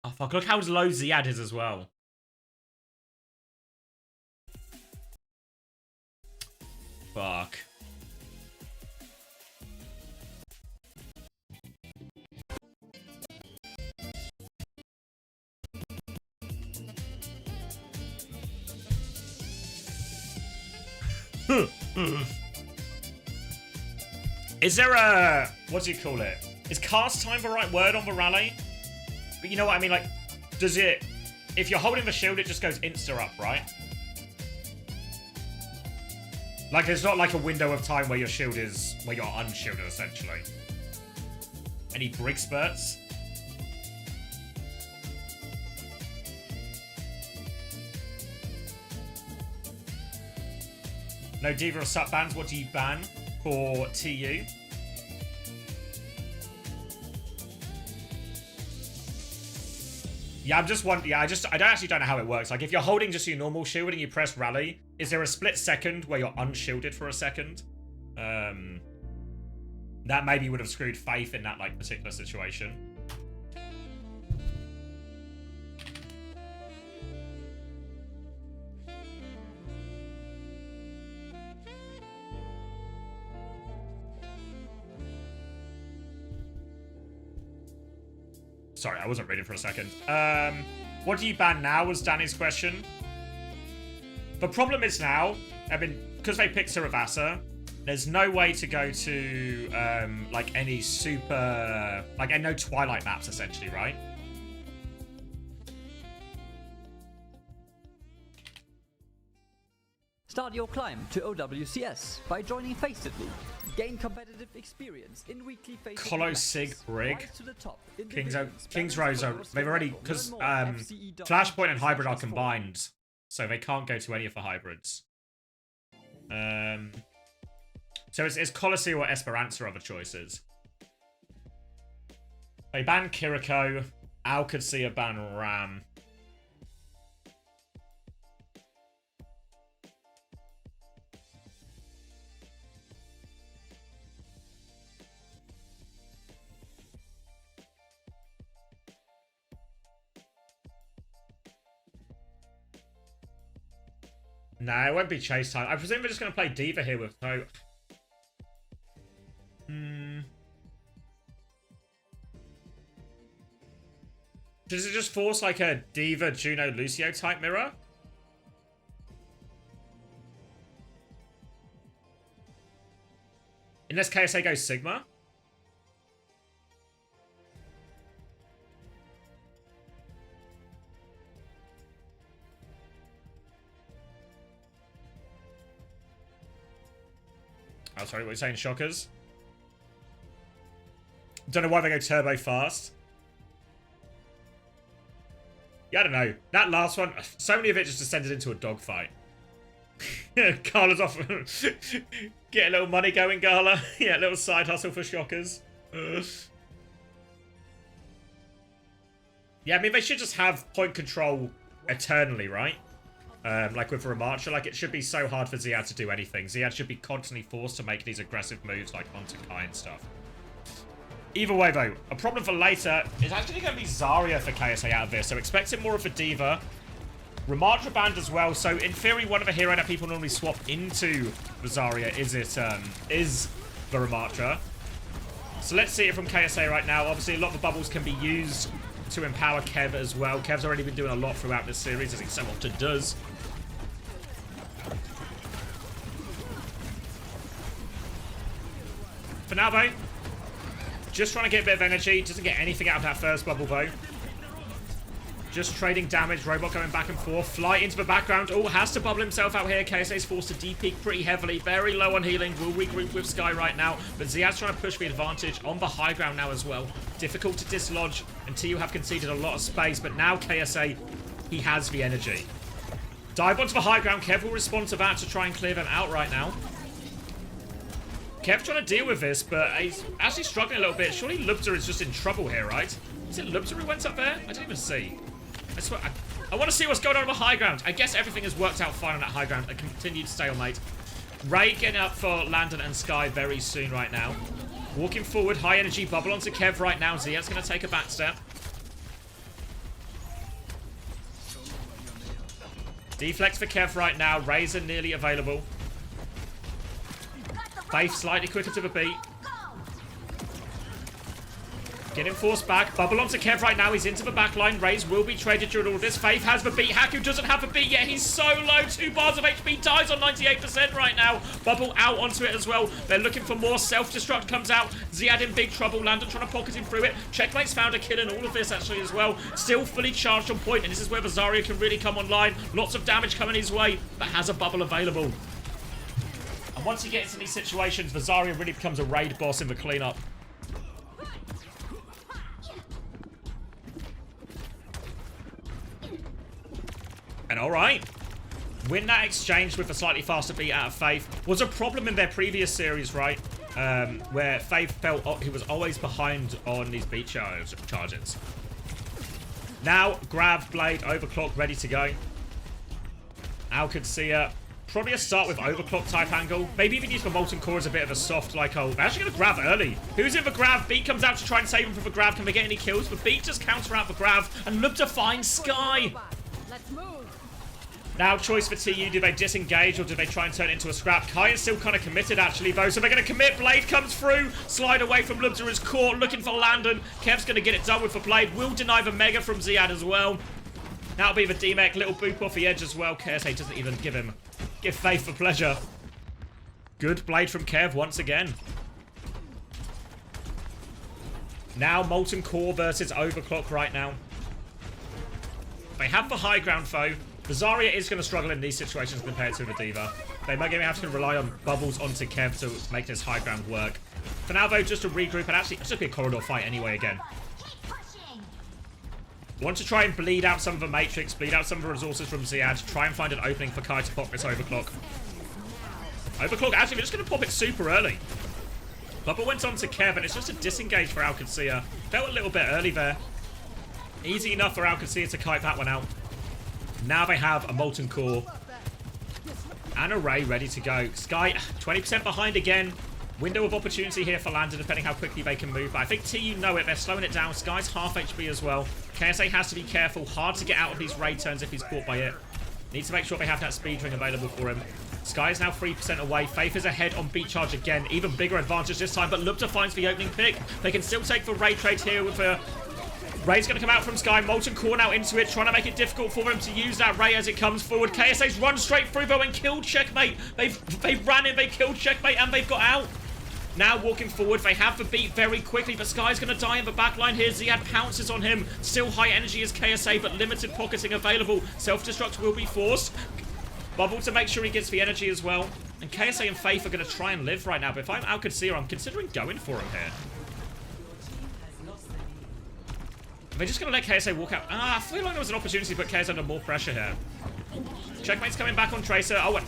Oh, fuck. Look how low Ziad is as well. Fuck. Is there a... what do you call it? Is cast time the right word on the rally? But you know what I mean? Like, does it... if you're holding the shield, it just goes insta up, right? Like, there's not like a window of time where your shield is... where you're unshielded, essentially. Any brig spurts? No Diva or Sup bans. What do you ban for TU? Yeah, I'm just wondering. Yeah, I actually don't know how it works. Like, if you're holding just your normal shield and you press rally, is there a split second where you're unshielded for a second? That maybe would have screwed Faith in that like particular situation. Sorry, I wasn't reading for a second. What do you ban now was Danny's question. The problem is now, I mean, because they picked Siravasa, there's no way to go to, like, any super... like, no Twilight maps, essentially, right? Start your climb to OWCS by joining Faceit League. Gain competitive experience in weekly Faceit Colo Sig Brig. Rise to the top in King's Rose are... they've already... because Flashpoint and Hybrid are combined, so they can't go to any of the hybrids. So it's Colossi or Esperanza are the choices. They ban Kiriko. Qadsiah ban Ram. No, it won't be chase time. I presume we're just going to play Diva here with no... Does it just force like a Diva, Juno, Lucio type mirror? Unless KSA goes Sigma? Oh, sorry, what are you saying, Shockers? Don't know why they go turbo fast. Yeah, I don't know. That last one, so many of it just descended into a dogfight. Gala's off. Get a little money going, Gala. Yeah, a little side hustle for Shockers. Yeah, I mean, they should just have point control eternally, right? Like with Ramarcha, like it should be so hard for Ziad to do anything. Ziad should be constantly forced to make these aggressive moves like onto Kai and stuff. Either way, though, a problem for later is actually going to be Zarya for KSA out of this. So expecting more of a Diva. Ramarcha banned as well. So in theory, one of the hero that people normally swap into the Zarya is the Ramarcha. So let's see it from KSA right now. Obviously, a lot of the bubbles can be used to empower Kev as well. Kev's already been doing a lot throughout this series, as he so often does. For now, though, just trying to get a bit of energy. Doesn't get anything out of that first bubble, though. Just trading damage. Robot going back and forth. Flight into the background. Oh, has to bubble himself out here. KSA's forced to de-peek pretty heavily. Very low on healing. Will regroup with Sky right now. But Ziad's trying to push the advantage on the high ground now as well. Difficult to dislodge until you have conceded a lot of space. But now KSA, he has the energy. Dive onto the high ground. Kev will respond to that to try and clear them out right now. Kev trying to deal with this, but he's actually struggling a little bit. Surely Lubza is just in trouble here, right? Is it Lubza who went up there? I didn't even see. I swear, I want to see what's going on the high ground. I guess everything has worked out fine on that high ground. A continued stalemate. Ray getting up for Landon and Sky very soon right now. Walking forward, high energy bubble onto Kev right now. Ziad's going to take a back step. Deflex for Kev right now. Razor nearly available. Faith slightly quicker to the beat. Getting forced back. Bubble onto Kev right now. He's into the backline. Raze will be traded during all this. Faith has the beat. Haku doesn't have the beat yet. He's so low. 2 bars of HP. Dies on 98% right now. Bubble out onto it as well. They're looking for more. Self-destruct comes out. Ziad in big trouble. Landon trying to pocket him through it. Checkmate's found a kill in all of this actually as well. Still fully charged on point. And this is where the Zarya can really come online. Lots of damage coming his way. But has a bubble available. And once you get into these situations, the Zarya really becomes a raid boss in the cleanup. And alright, win that exchange with a slightly faster beat out of Faith. Was a problem in their previous series, right? Where Faith felt he was always behind on these beat charges. Now, grab, blade, overclock, ready to go. Qadsiah, probably a start with overclock type angle. Maybe even use the Molten Core as a bit of a soft, like, oh, they're actually going to grab early. Who's in the grab? Beat comes out to try and save him from the grab. Can they get any kills? But Beat just counter out the grab and look to find Sky. Let's move. Now, choice for TU. Do they disengage or do they try and turn it into a scrap? Kai is still kind of committed, actually, though. So they're going to commit. Blade comes through. Slide away from Lubza is caught. Looking for Landon. Kev's going to get it done with the Blade. Will deny the Mega from Ziad as well. That'll be the D-Mech. Little boop off the edge as well. KSA doesn't even give Faith for pleasure. Good Blade from Kev once again. Now, Molten Core versus Overclock right now. They have the high ground, though. The Zarya is going to struggle in these situations compared to the Diva. They might have to rely on bubbles onto Kev to make this high ground work. For now, though, just to regroup and actually, it's just be a corridor fight anyway again. Want to try and bleed out some of the Matrix, bleed out some of the resources from Ziad, try and find an opening for Kai to pop this Overclock. Overclock, actually, we're just going to pop it super early. Bubble went on to Kev, and it's just a disengage for Qadsiah. Felt a little bit early there. Easy enough for Qadsiah to kite that one out. Now they have a Molten Core and a Ray ready to go. Sky, 20% behind again. Window of opportunity here for Landon, depending how quickly they can move. But I think TU know it. They're slowing it down. Sky's half HP as well. KSA has to be careful. Hard to get out of these raid turns if he's caught by it. Needs to make sure they have that speed ring available for him. Sky is now 3% away. Faith is ahead on beat charge again. Even bigger advantage this time. But Lubza finds the opening pick. They can still take the raid trade here with a... Ray's going to come out from Sky. Molten Core now into it, trying to make it difficult for them to use that Ray as it comes forward. KSA's run straight through though and killed Checkmate. They've ran in, they killed Checkmate, and they've got out. Now walking forward, they have the beat very quickly, but Sky's going to die in the backline here. Ziad pounces on him. Still high energy as KSA, but limited pocketing available. Self-destruct will be forced. Bubble to make sure he gets the energy as well. And KSA and Faith are going to try and live right now. But if I'm Qadsiah, I'm considering going for him here. They're just going to let KSA walk out. I feel like there was an opportunity to put KSA under more pressure here. Checkmate's coming back on Tracer. Oh, and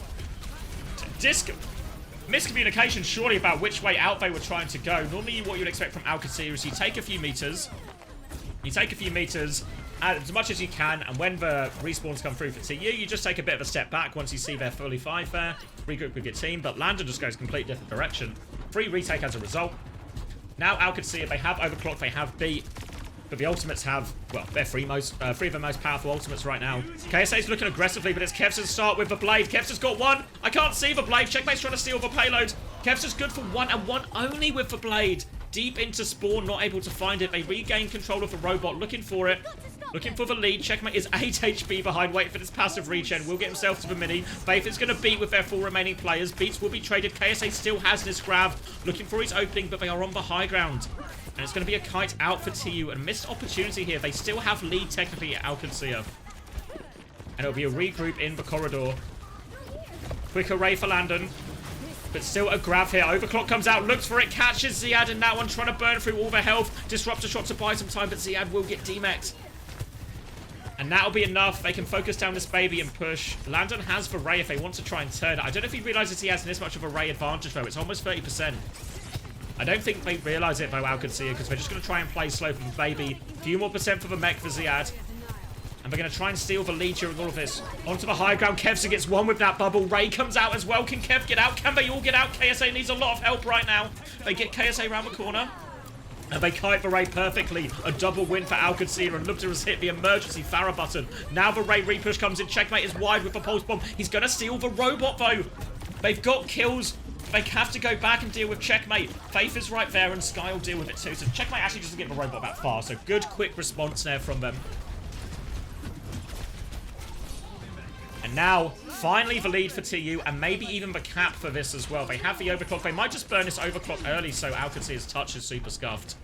miscommunication surely about which way out they were trying to go. Normally what you'd expect from Qadsiah is you take a few meters. As much as you can, and when the respawns come through for TU, you just take a bit of a step back once you see they're fully 5 there. Regroup with your team, but Landon just goes a completely different direction. Free retake as a result. Now Qadsiah, they have overclock, they have beat, but the ultimates have, well, they're three of the most powerful ultimates right now. KSA's looking aggressively, but it's Kev's start with the blade. Kev's has got one. I can't see the blade. Checkmate's trying to steal the payload. Kev's is good for one, and one only with the blade. Deep into spawn, not able to find it. They regain control of the robot, looking for it. Looking for the lead. Checkmate is 8 HP behind, waiting for this passive regen. Will get himself to the mini. Faith is going to beat with their 4 remaining players. Beats will be traded. KSA still has this grab. Looking for his opening, but they are on the high ground. And it's going to be a kite out for TU. And missed opportunity here. They still have lead technically at Qadsiah. And it'll be a regroup in the corridor. Quick array for Landon. But still a grab here. Overclock comes out, looks for it, catches Ziad in that one, trying to burn through all the health. Disruptor shot to buy some time, but Ziad will get demexed. And that'll be enough. They can focus down this baby and push. Landon has the ray if they want to try and turn it. I don't know if he realizes he has this much of a ray advantage, though. It's almost 30%. I don't think they realize it, though, Qadsiah, because they're just going to try and play slow for the baby. A few more percent for the mech for Ziad. And they're going to try and steal the lead during all of this. Onto the high ground. Kevsa gets one with that bubble. Ray comes out as well. Can Kev get out? Can they all get out? KSA needs a lot of help right now. They get KSA around the corner. And they kite the Ray perfectly. A double win for Qadsiah. And Lubter has hit the emergency Farah button. Now the Ray repush comes in. Checkmate is wide with the pulse bomb. He's going to steal the robot, though. They've got kills. They have to go back and deal with Checkmate. Faith is right there, and Sky will deal with it too. So Checkmate actually doesn't get the robot that far. So good, quick response there from them. And now, finally the lead for TU, and maybe even the cap for this as well. They have the overclock. They might just burn this overclock early, so Qadsiah's touch is super scuffed.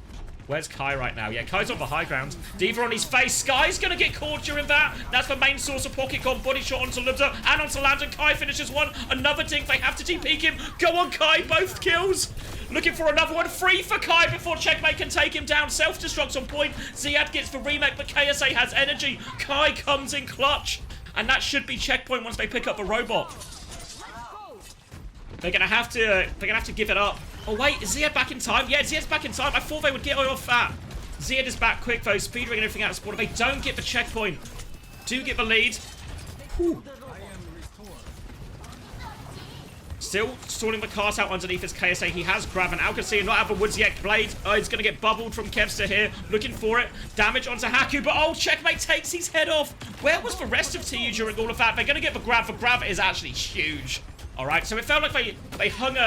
Where's Kai right now? Yeah, Kai's on the high ground. Diva on his face. Sky's going to get caught during that. That's the main source of pocket comp. Body shot onto Lubter and onto Landon. Kai finishes one. Another dink. They have to TP him. Go on, Kai. Both kills. Looking for another one. Free for Kai before Checkmate can take him down. Self-destruct's on point. Ziad gets the remake, but KSA has energy. Kai comes in clutch. And that should be checkpoint once they pick up the robot. They're gonna have to give it up. Oh wait, is Ziad back in time? Yeah, Ziad's back in time. I thought they would get off that. Ziad is back quick though, speedering everything out of spawn. They don't get the checkpoint. Do get the lead. Whew. Still stalling the cart out underneath his KSA. He has grab, and Qadsiah not out of the woods yet. Blade, he's going to get bubbled from Kevster here. Looking for it. Damage onto Haku, but oh, Checkmate takes his head off. Where was the rest of TU during all of that? They're going to get the grab. The grab is actually huge. All right, so it felt like they hung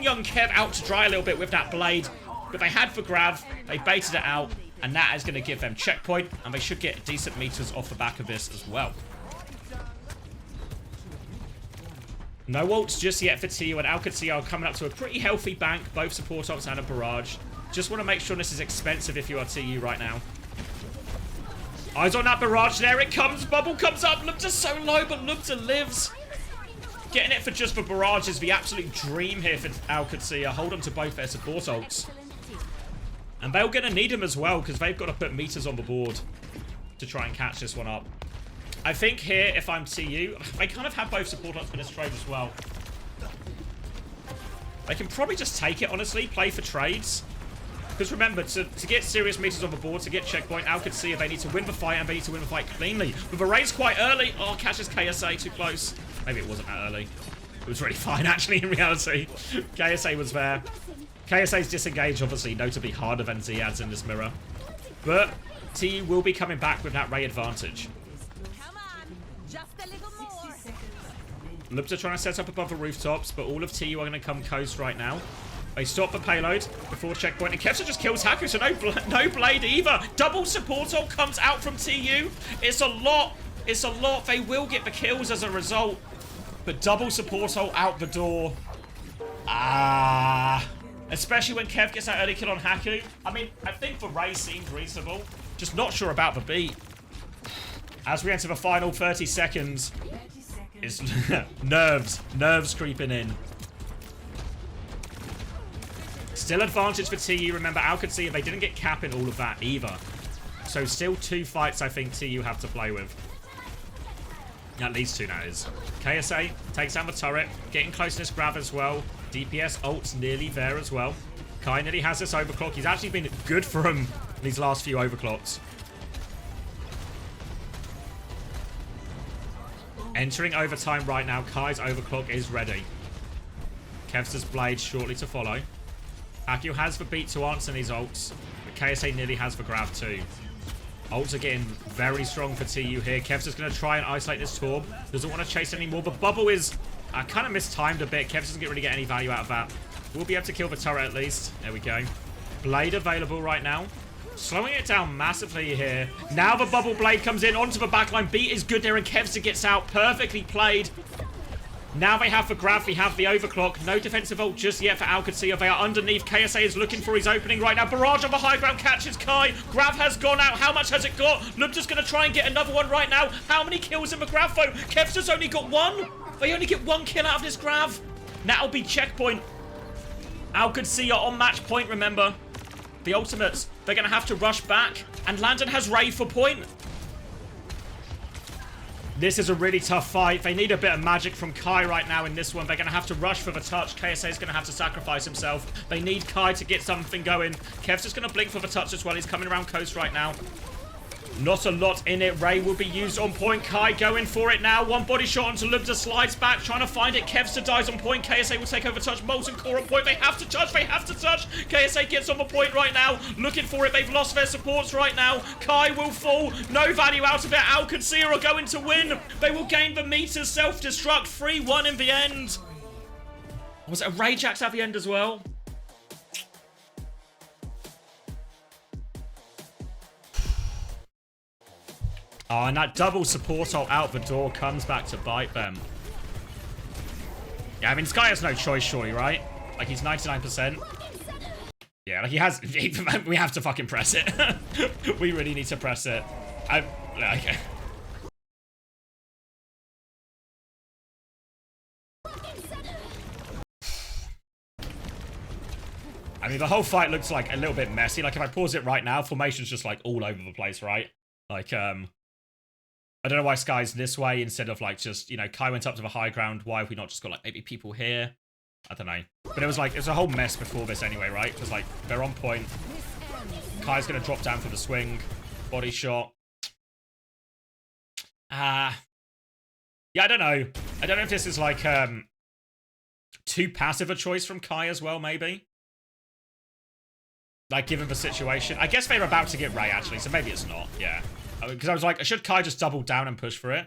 young Kev out to dry a little bit with that blade, but they had the grab. They baited it out, and that is going to give them checkpoint, and they should get decent meters off the back of this as well. No ults just yet for TU, and Qadsiah are coming up to a pretty healthy bank, both support ops and a barrage. Just want to make sure this is expensive if you are TU right now. Eyes on that barrage, there it comes, bubble comes up, Lubter's so low, but Lubter lives. Getting it for just the barrage is the absolute dream here for Qadsiah. Hold on to both their support ults. And they're going to need them as well, because they've got to put meters on the board to try and catch this one up. I think here, if I'm TU, they kind of have both support ults for this trade as well. They can probably just take it, honestly, play for trades. Because remember, to get serious meters on the board, to get checkpoint, Qadsiah, they need to win the fight, and they need to win the fight cleanly. But the raid's quite early. Oh, catches KSA too close. Maybe it wasn't that early. It was really fine, actually, in reality. KSA was there. KSA's disengaged, obviously, notably harder than Ziad's in this mirror. But TU will be coming back with that ray advantage. Lubter trying to set up above the rooftops, but all of TU are going to come coast right now. They stop the payload before checkpoint, and Kevsa just kills Haku, so no blade either. Double support ult comes out from TU. It's a lot. It's a lot. They will get the kills as a result, but double support ult out the door. Especially when Kev gets that early kill on Haku. I mean, I think the Ray seemed reasonable. Just not sure about the beat. As we enter the final 30 seconds. It's nerves creeping in. Still advantage for TU. Remember, Qadsiah, they didn't get cap in all of that either. So still 2 fights I think TU have to play with. At least 2 that is. KSA takes down the turret. Getting close to this grab as well. DPS ult's nearly there as well. Kai nearly has this overclock. He's actually been good for him these last few overclocks. Entering overtime right now. Kai's overclock is ready. Kevster's blade shortly to follow. Akio has the beat to answer these ults. But KSA nearly has the grab too. Ults are getting very strong for TU here. Kevster's going to try and isolate this Torb. Doesn't want to chase anymore. But Bubble is kind of mistimed a bit. Kev doesn't really get any value out of that. We'll be able to kill the turret at least. There we go. Blade available right now. Slowing it down massively here. Now the Bubble Blade comes in onto the backline. Beat is good there and Kevster gets out. Perfectly played. Now they have the grab, they have the overclock. No defensive ult just yet for Qadsiah. They are underneath. KSA is looking for his opening right now. Barrage on the high ground catches Kai. Grab has gone out. How much has it got? Lubda's going to try and get another one right now. How many kills in the grab though? Kevster's only got 1. They only get 1 kill out of this grab. That'll be checkpoint. Qadsiah on match point, remember. The ultimates, they're going to have to rush back. And Landon has raid for point. This is a really tough fight. They need a bit of magic from Kai right now in this one. They're going to have to rush for the touch. KSA is going to have to sacrifice himself. They need Kai to get something going. Kev's just going to blink for the touch as well. He's coming around coast right now. Not a lot in it. Ray will be used on point. Kai going for it now. One body shot onto Lubda. Slides back. Trying to find it. Kevster dies on point. KSA will take over touch. Molten Core on point. They have to touch. They have to touch. KSA gets on the point right now. Looking for it. They've lost their supports right now. Kai will fall. No value out of it. Qadsiah are going to win. They will gain the meters. Self-destruct. 3-1 in the end. Was it a Rage Axe at the end as well? Oh, and that double support ult out the door comes back to bite them. Yeah, I mean, Sky has no choice, surely, right? Like, he's 99%. Yeah, like, he has... we have to fucking press it. We really need to press it. Okay. I mean, the whole fight looks, like, a little bit messy. Like, if I pause it right now, formation's just, like, all over the place, right? Like, I don't know why Sky's this way instead of, like, just, you know, Kai went up to the high ground. Why have we not just got, like, maybe people here? I don't know. But it was, like, it was a whole mess before this anyway, right? Because, like, they're on point. Kai's going to drop down for the swing. Body shot. Yeah, I don't know. I don't know if this is, like, too passive a choice from Kai as well, maybe. Like, given the situation. I guess they're about to get Ray, actually, so maybe it's not. Yeah. Because I was like, should Kai just double down and push for it?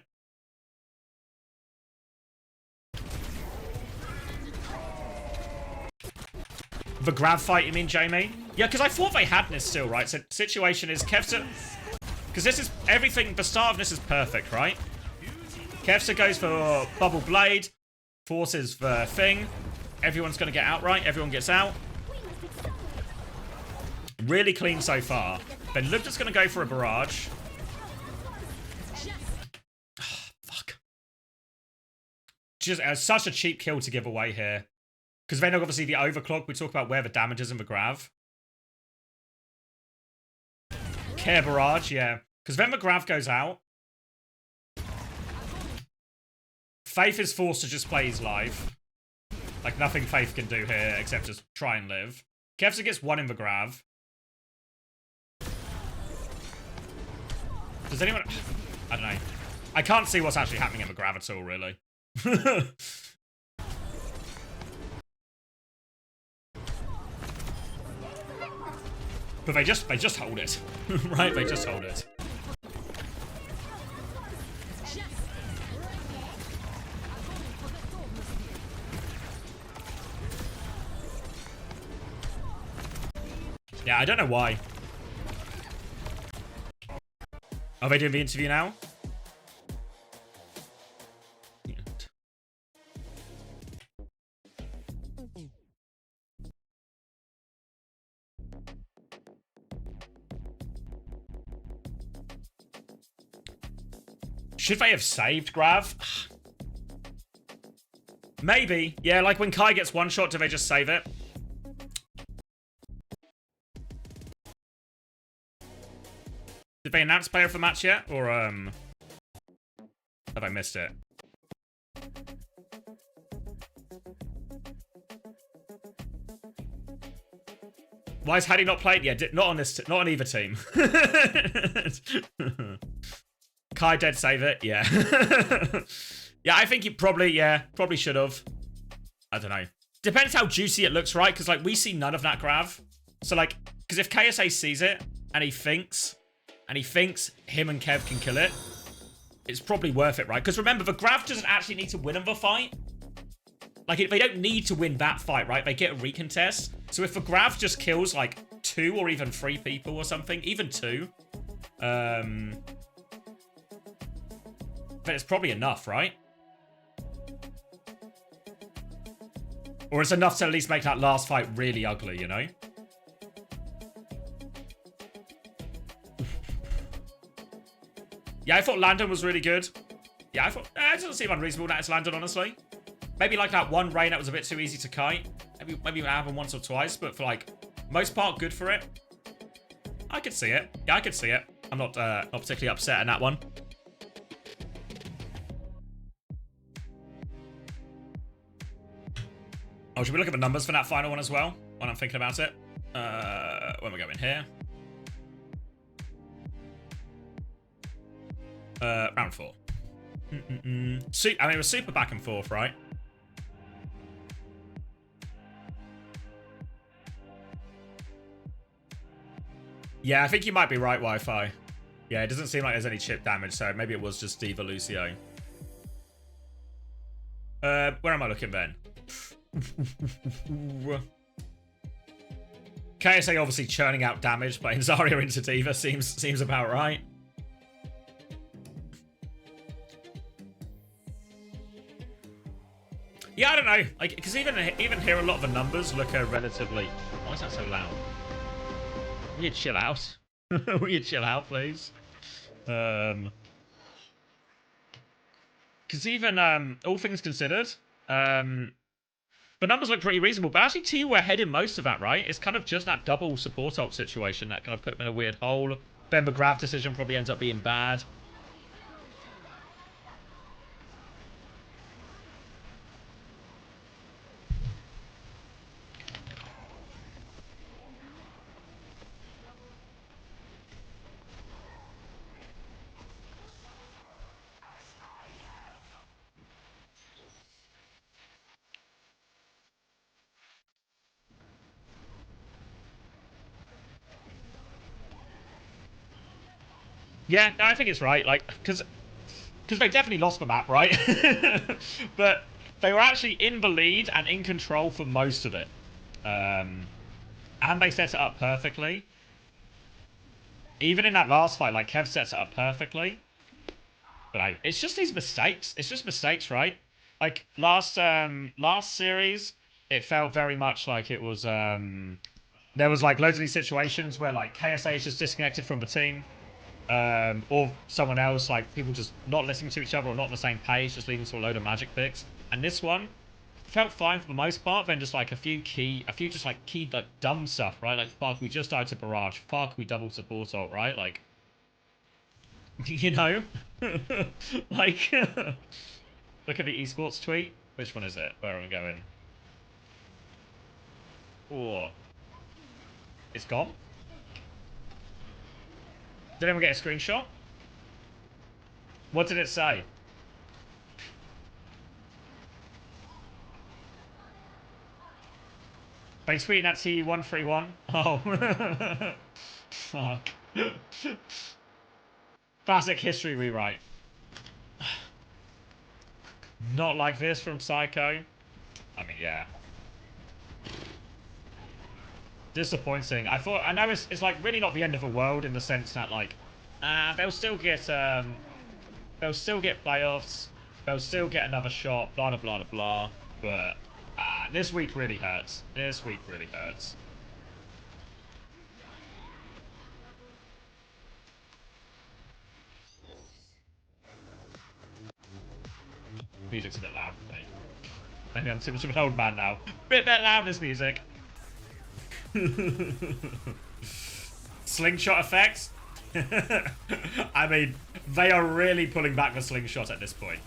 The grab fight, you mean, Jamie? Yeah, because I thought they had this still, right? So, situation is Kevster... Because this is... Everything... The start of this is perfect, right? Kevster goes for Bubble Blade. Forces the thing. Everyone's going to get out, right? Everyone gets out. Really clean so far. Then Lubda's going to go for a barrage. Just such a cheap kill to give away here. Because then obviously the overclock, we talk about where the damage is in the grav. Care barrage, yeah. Because then the grav goes out. Faith is forced to just play his life. Like nothing Faith can do here except just try and live. Kevster gets 1 in the grav. Does anyone... I don't know. I can't see what's actually happening in the grav at all, really. But they just hold it. Right? They just hold it. Yeah, I don't know why. Are they doing the interview now? Should they have saved Grav? Maybe. Yeah, like when Kai gets one shot, do they just save it? Did they announce player of the match yet? Or, have I missed it? Why is Hattie not played? Yeah, not on this, not on either team. Kai dead save it. Yeah. Yeah, I think he probably should have. I don't know. Depends how juicy it looks, right? Because like we see none of that grav. So like, because if KSA sees it and he thinks him and Kev can kill it, it's probably worth it, right? Because remember, the grav doesn't actually need to win in the fight. Like, they don't need to win that fight, right? They get a recontest. So if the grav just kills, like, 2 or even 3 people or something, even 2, then it's probably enough, right? Or it's enough to at least make that last fight really ugly, you know? Yeah, I thought Landon was really good. Yeah, I thought... it doesn't seem unreasonable that it's Landon, honestly. Maybe like that one rain that was a bit too easy to kite. Maybe it happened once or twice, but for like most part, good for it. I could see it. Yeah, I could see it. I'm not particularly upset in that one. Oh, should we look at the numbers for that final one as well? When I'm thinking about it. When we go in here. Round 4. I mean, it was super back and forth, right? Yeah, I think you might be right, Wi-Fi. Yeah, it doesn't seem like there's any chip damage, so maybe it was just Diva Lucio. Where am I looking then? KSA obviously churning out damage, playing Zarya into Diva seems about right. Yeah, I don't know. Like, because even here, a lot of the numbers look relatively. Why is that so loud? Will you chill out? Will you chill out, please? Because even all things considered, the numbers look pretty reasonable. But actually, TU were ahead in most of that, right? It's kind of just that double support ult situation that kind of put them in a weird hole. Then the grab decision probably ends up being bad. Yeah, no, I think it's right. Like, because they definitely lost the map, right? But they were actually in the lead and in control for most of it. And they set it up perfectly. Even in that last fight, like, Kev sets it up perfectly. But it's just these mistakes. It's just mistakes, right? Like, last series, it felt very much like it was... there was, like, loads of these situations where, like, KSA is just disconnected from the team. Or someone else, like people just not listening to each other or not on the same page, just leading to a load of magic picks. And this one felt fine for the most part, then just like a few just like key like dumb stuff, right? Like fuck, we just died to barrage. Fuck, we double support ult, right? Like, you know, like look at the esports tweet. Which one is it? Where am I going? Oh, it's gone. Did anyone get a screenshot? What did it say? By tweeting at T131. Oh. Fuck. Classic history rewrite. Not like this from Psycho. I mean, yeah. Disappointing. I know it's like really not the end of the world in the sense that like, they'll still get playoffs. They'll still get another shot. Blah blah blah blah. But this week really hurts. This week really hurts. Music's a bit loud for me. Maybe I'm too much of an old man now. Bit loud, this music. Slingshot effects? I mean, they are really pulling back the slingshot at this point.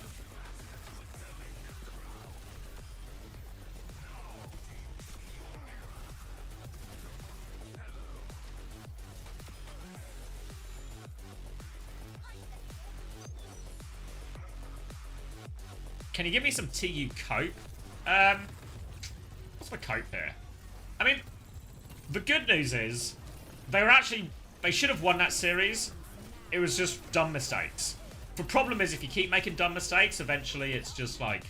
Can you give me some TU cope? What's my cope here? I mean, the good news is they should have won that series. It was just dumb mistakes. The problem is if you keep making dumb mistakes, eventually it's just like,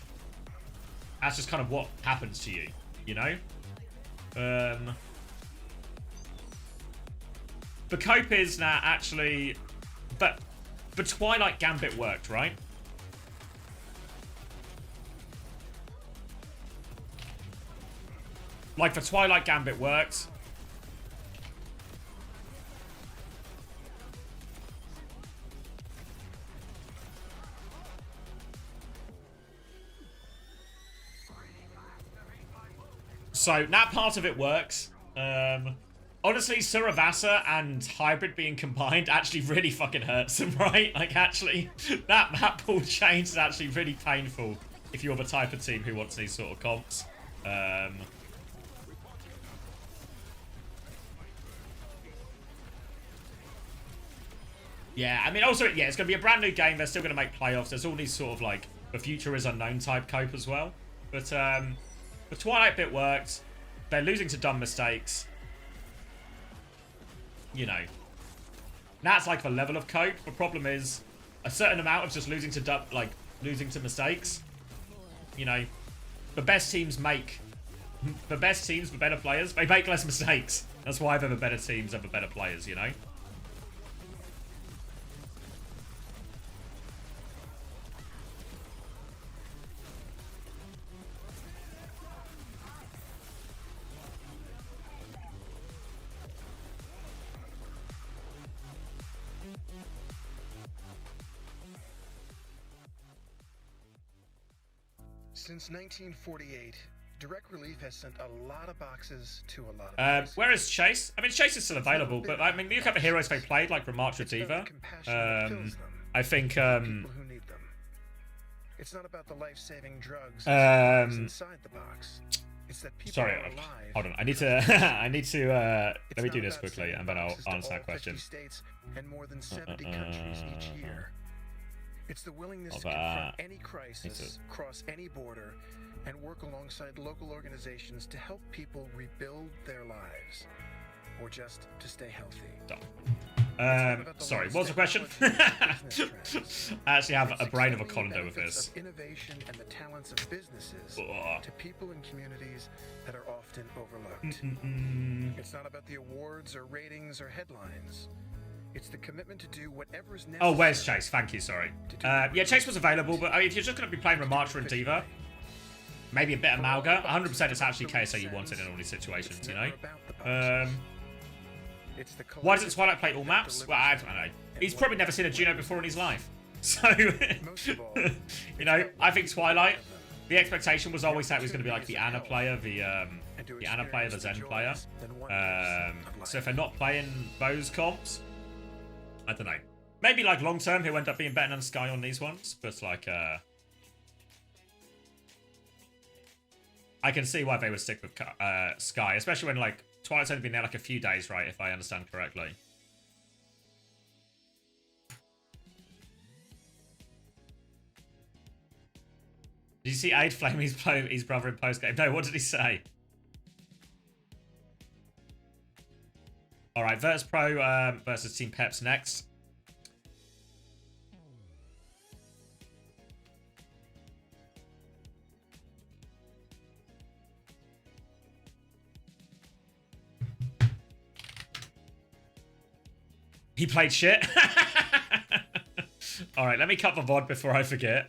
that's just kind of what happens to you, you know? The cope is now actually, but the Twilight Gambit worked, right? Like, the Twilight Gambit worked. So, that part of it works. Honestly, Suravasa and Hybrid being combined actually really fucking hurts them, right? Like, actually, that map pool change is actually really painful if you're the type of team who wants these sort of comps. Yeah, I mean, also, yeah, it's going to be a brand new game. They're still going to make playoffs. There's all these sort of, like, the future is unknown type cope as well. But, the Twilight bit worked. They're losing to dumb mistakes. You know. That's, like, the level of cope. The problem is a certain amount of just losing to mistakes. You know, the best teams make... The best teams, the better players, they make less mistakes. That's why they're the better teams and the better players, you know? Since 1948, Direct Relief has sent a lot of boxes to a lot of places. Where is Chase? I mean, Chase is still available, but I mean, look at the heroes they played, like Remarch Diva. I think, people who need them. It's not about the life-saving drugs inside the box. It's that people sorry, are alive. hold on. I need to, let me do this quickly, and then I'll answer that question. States and more than 70 countries each year. It's the willingness to confront any crisis, cross any border, and work alongside local organizations to help people rebuild their lives, or just to stay healthy. Sorry, what was the question? I actually have a brain of a condo with this. Innovation and the talents of businesses to people and communities that are often overlooked. It's not about the awards or ratings or headlines. It's the commitment to do whatever is necessary. Oh, where's Chase? Thank you, sorry. Yeah, Chase was available, but I mean, if you're just going to be playing Remarcher and Diva, maybe a bit of Malga, 100% it's actually KSA you wanted in all these situations, you know? Why doesn't Twilight play all maps? Well, I don't know. He's probably never seen a Juno before in his life. So, you know, I think Twilight, the expectation was always that it was going to be like the Ana player, the Zen player. So if they're not playing those comps, I don't know. Maybe like long term he'll end up being better than Sky on these ones, but like I can see why they would stick with Sky, especially when like Twilight's only been there like a few days, right? If I understand correctly. Did you see Aid flame his brother in post game? No, what did he say? All right, Virtus Pro versus Team Peps next. He played shit. All right, let me cut the VOD before I forget.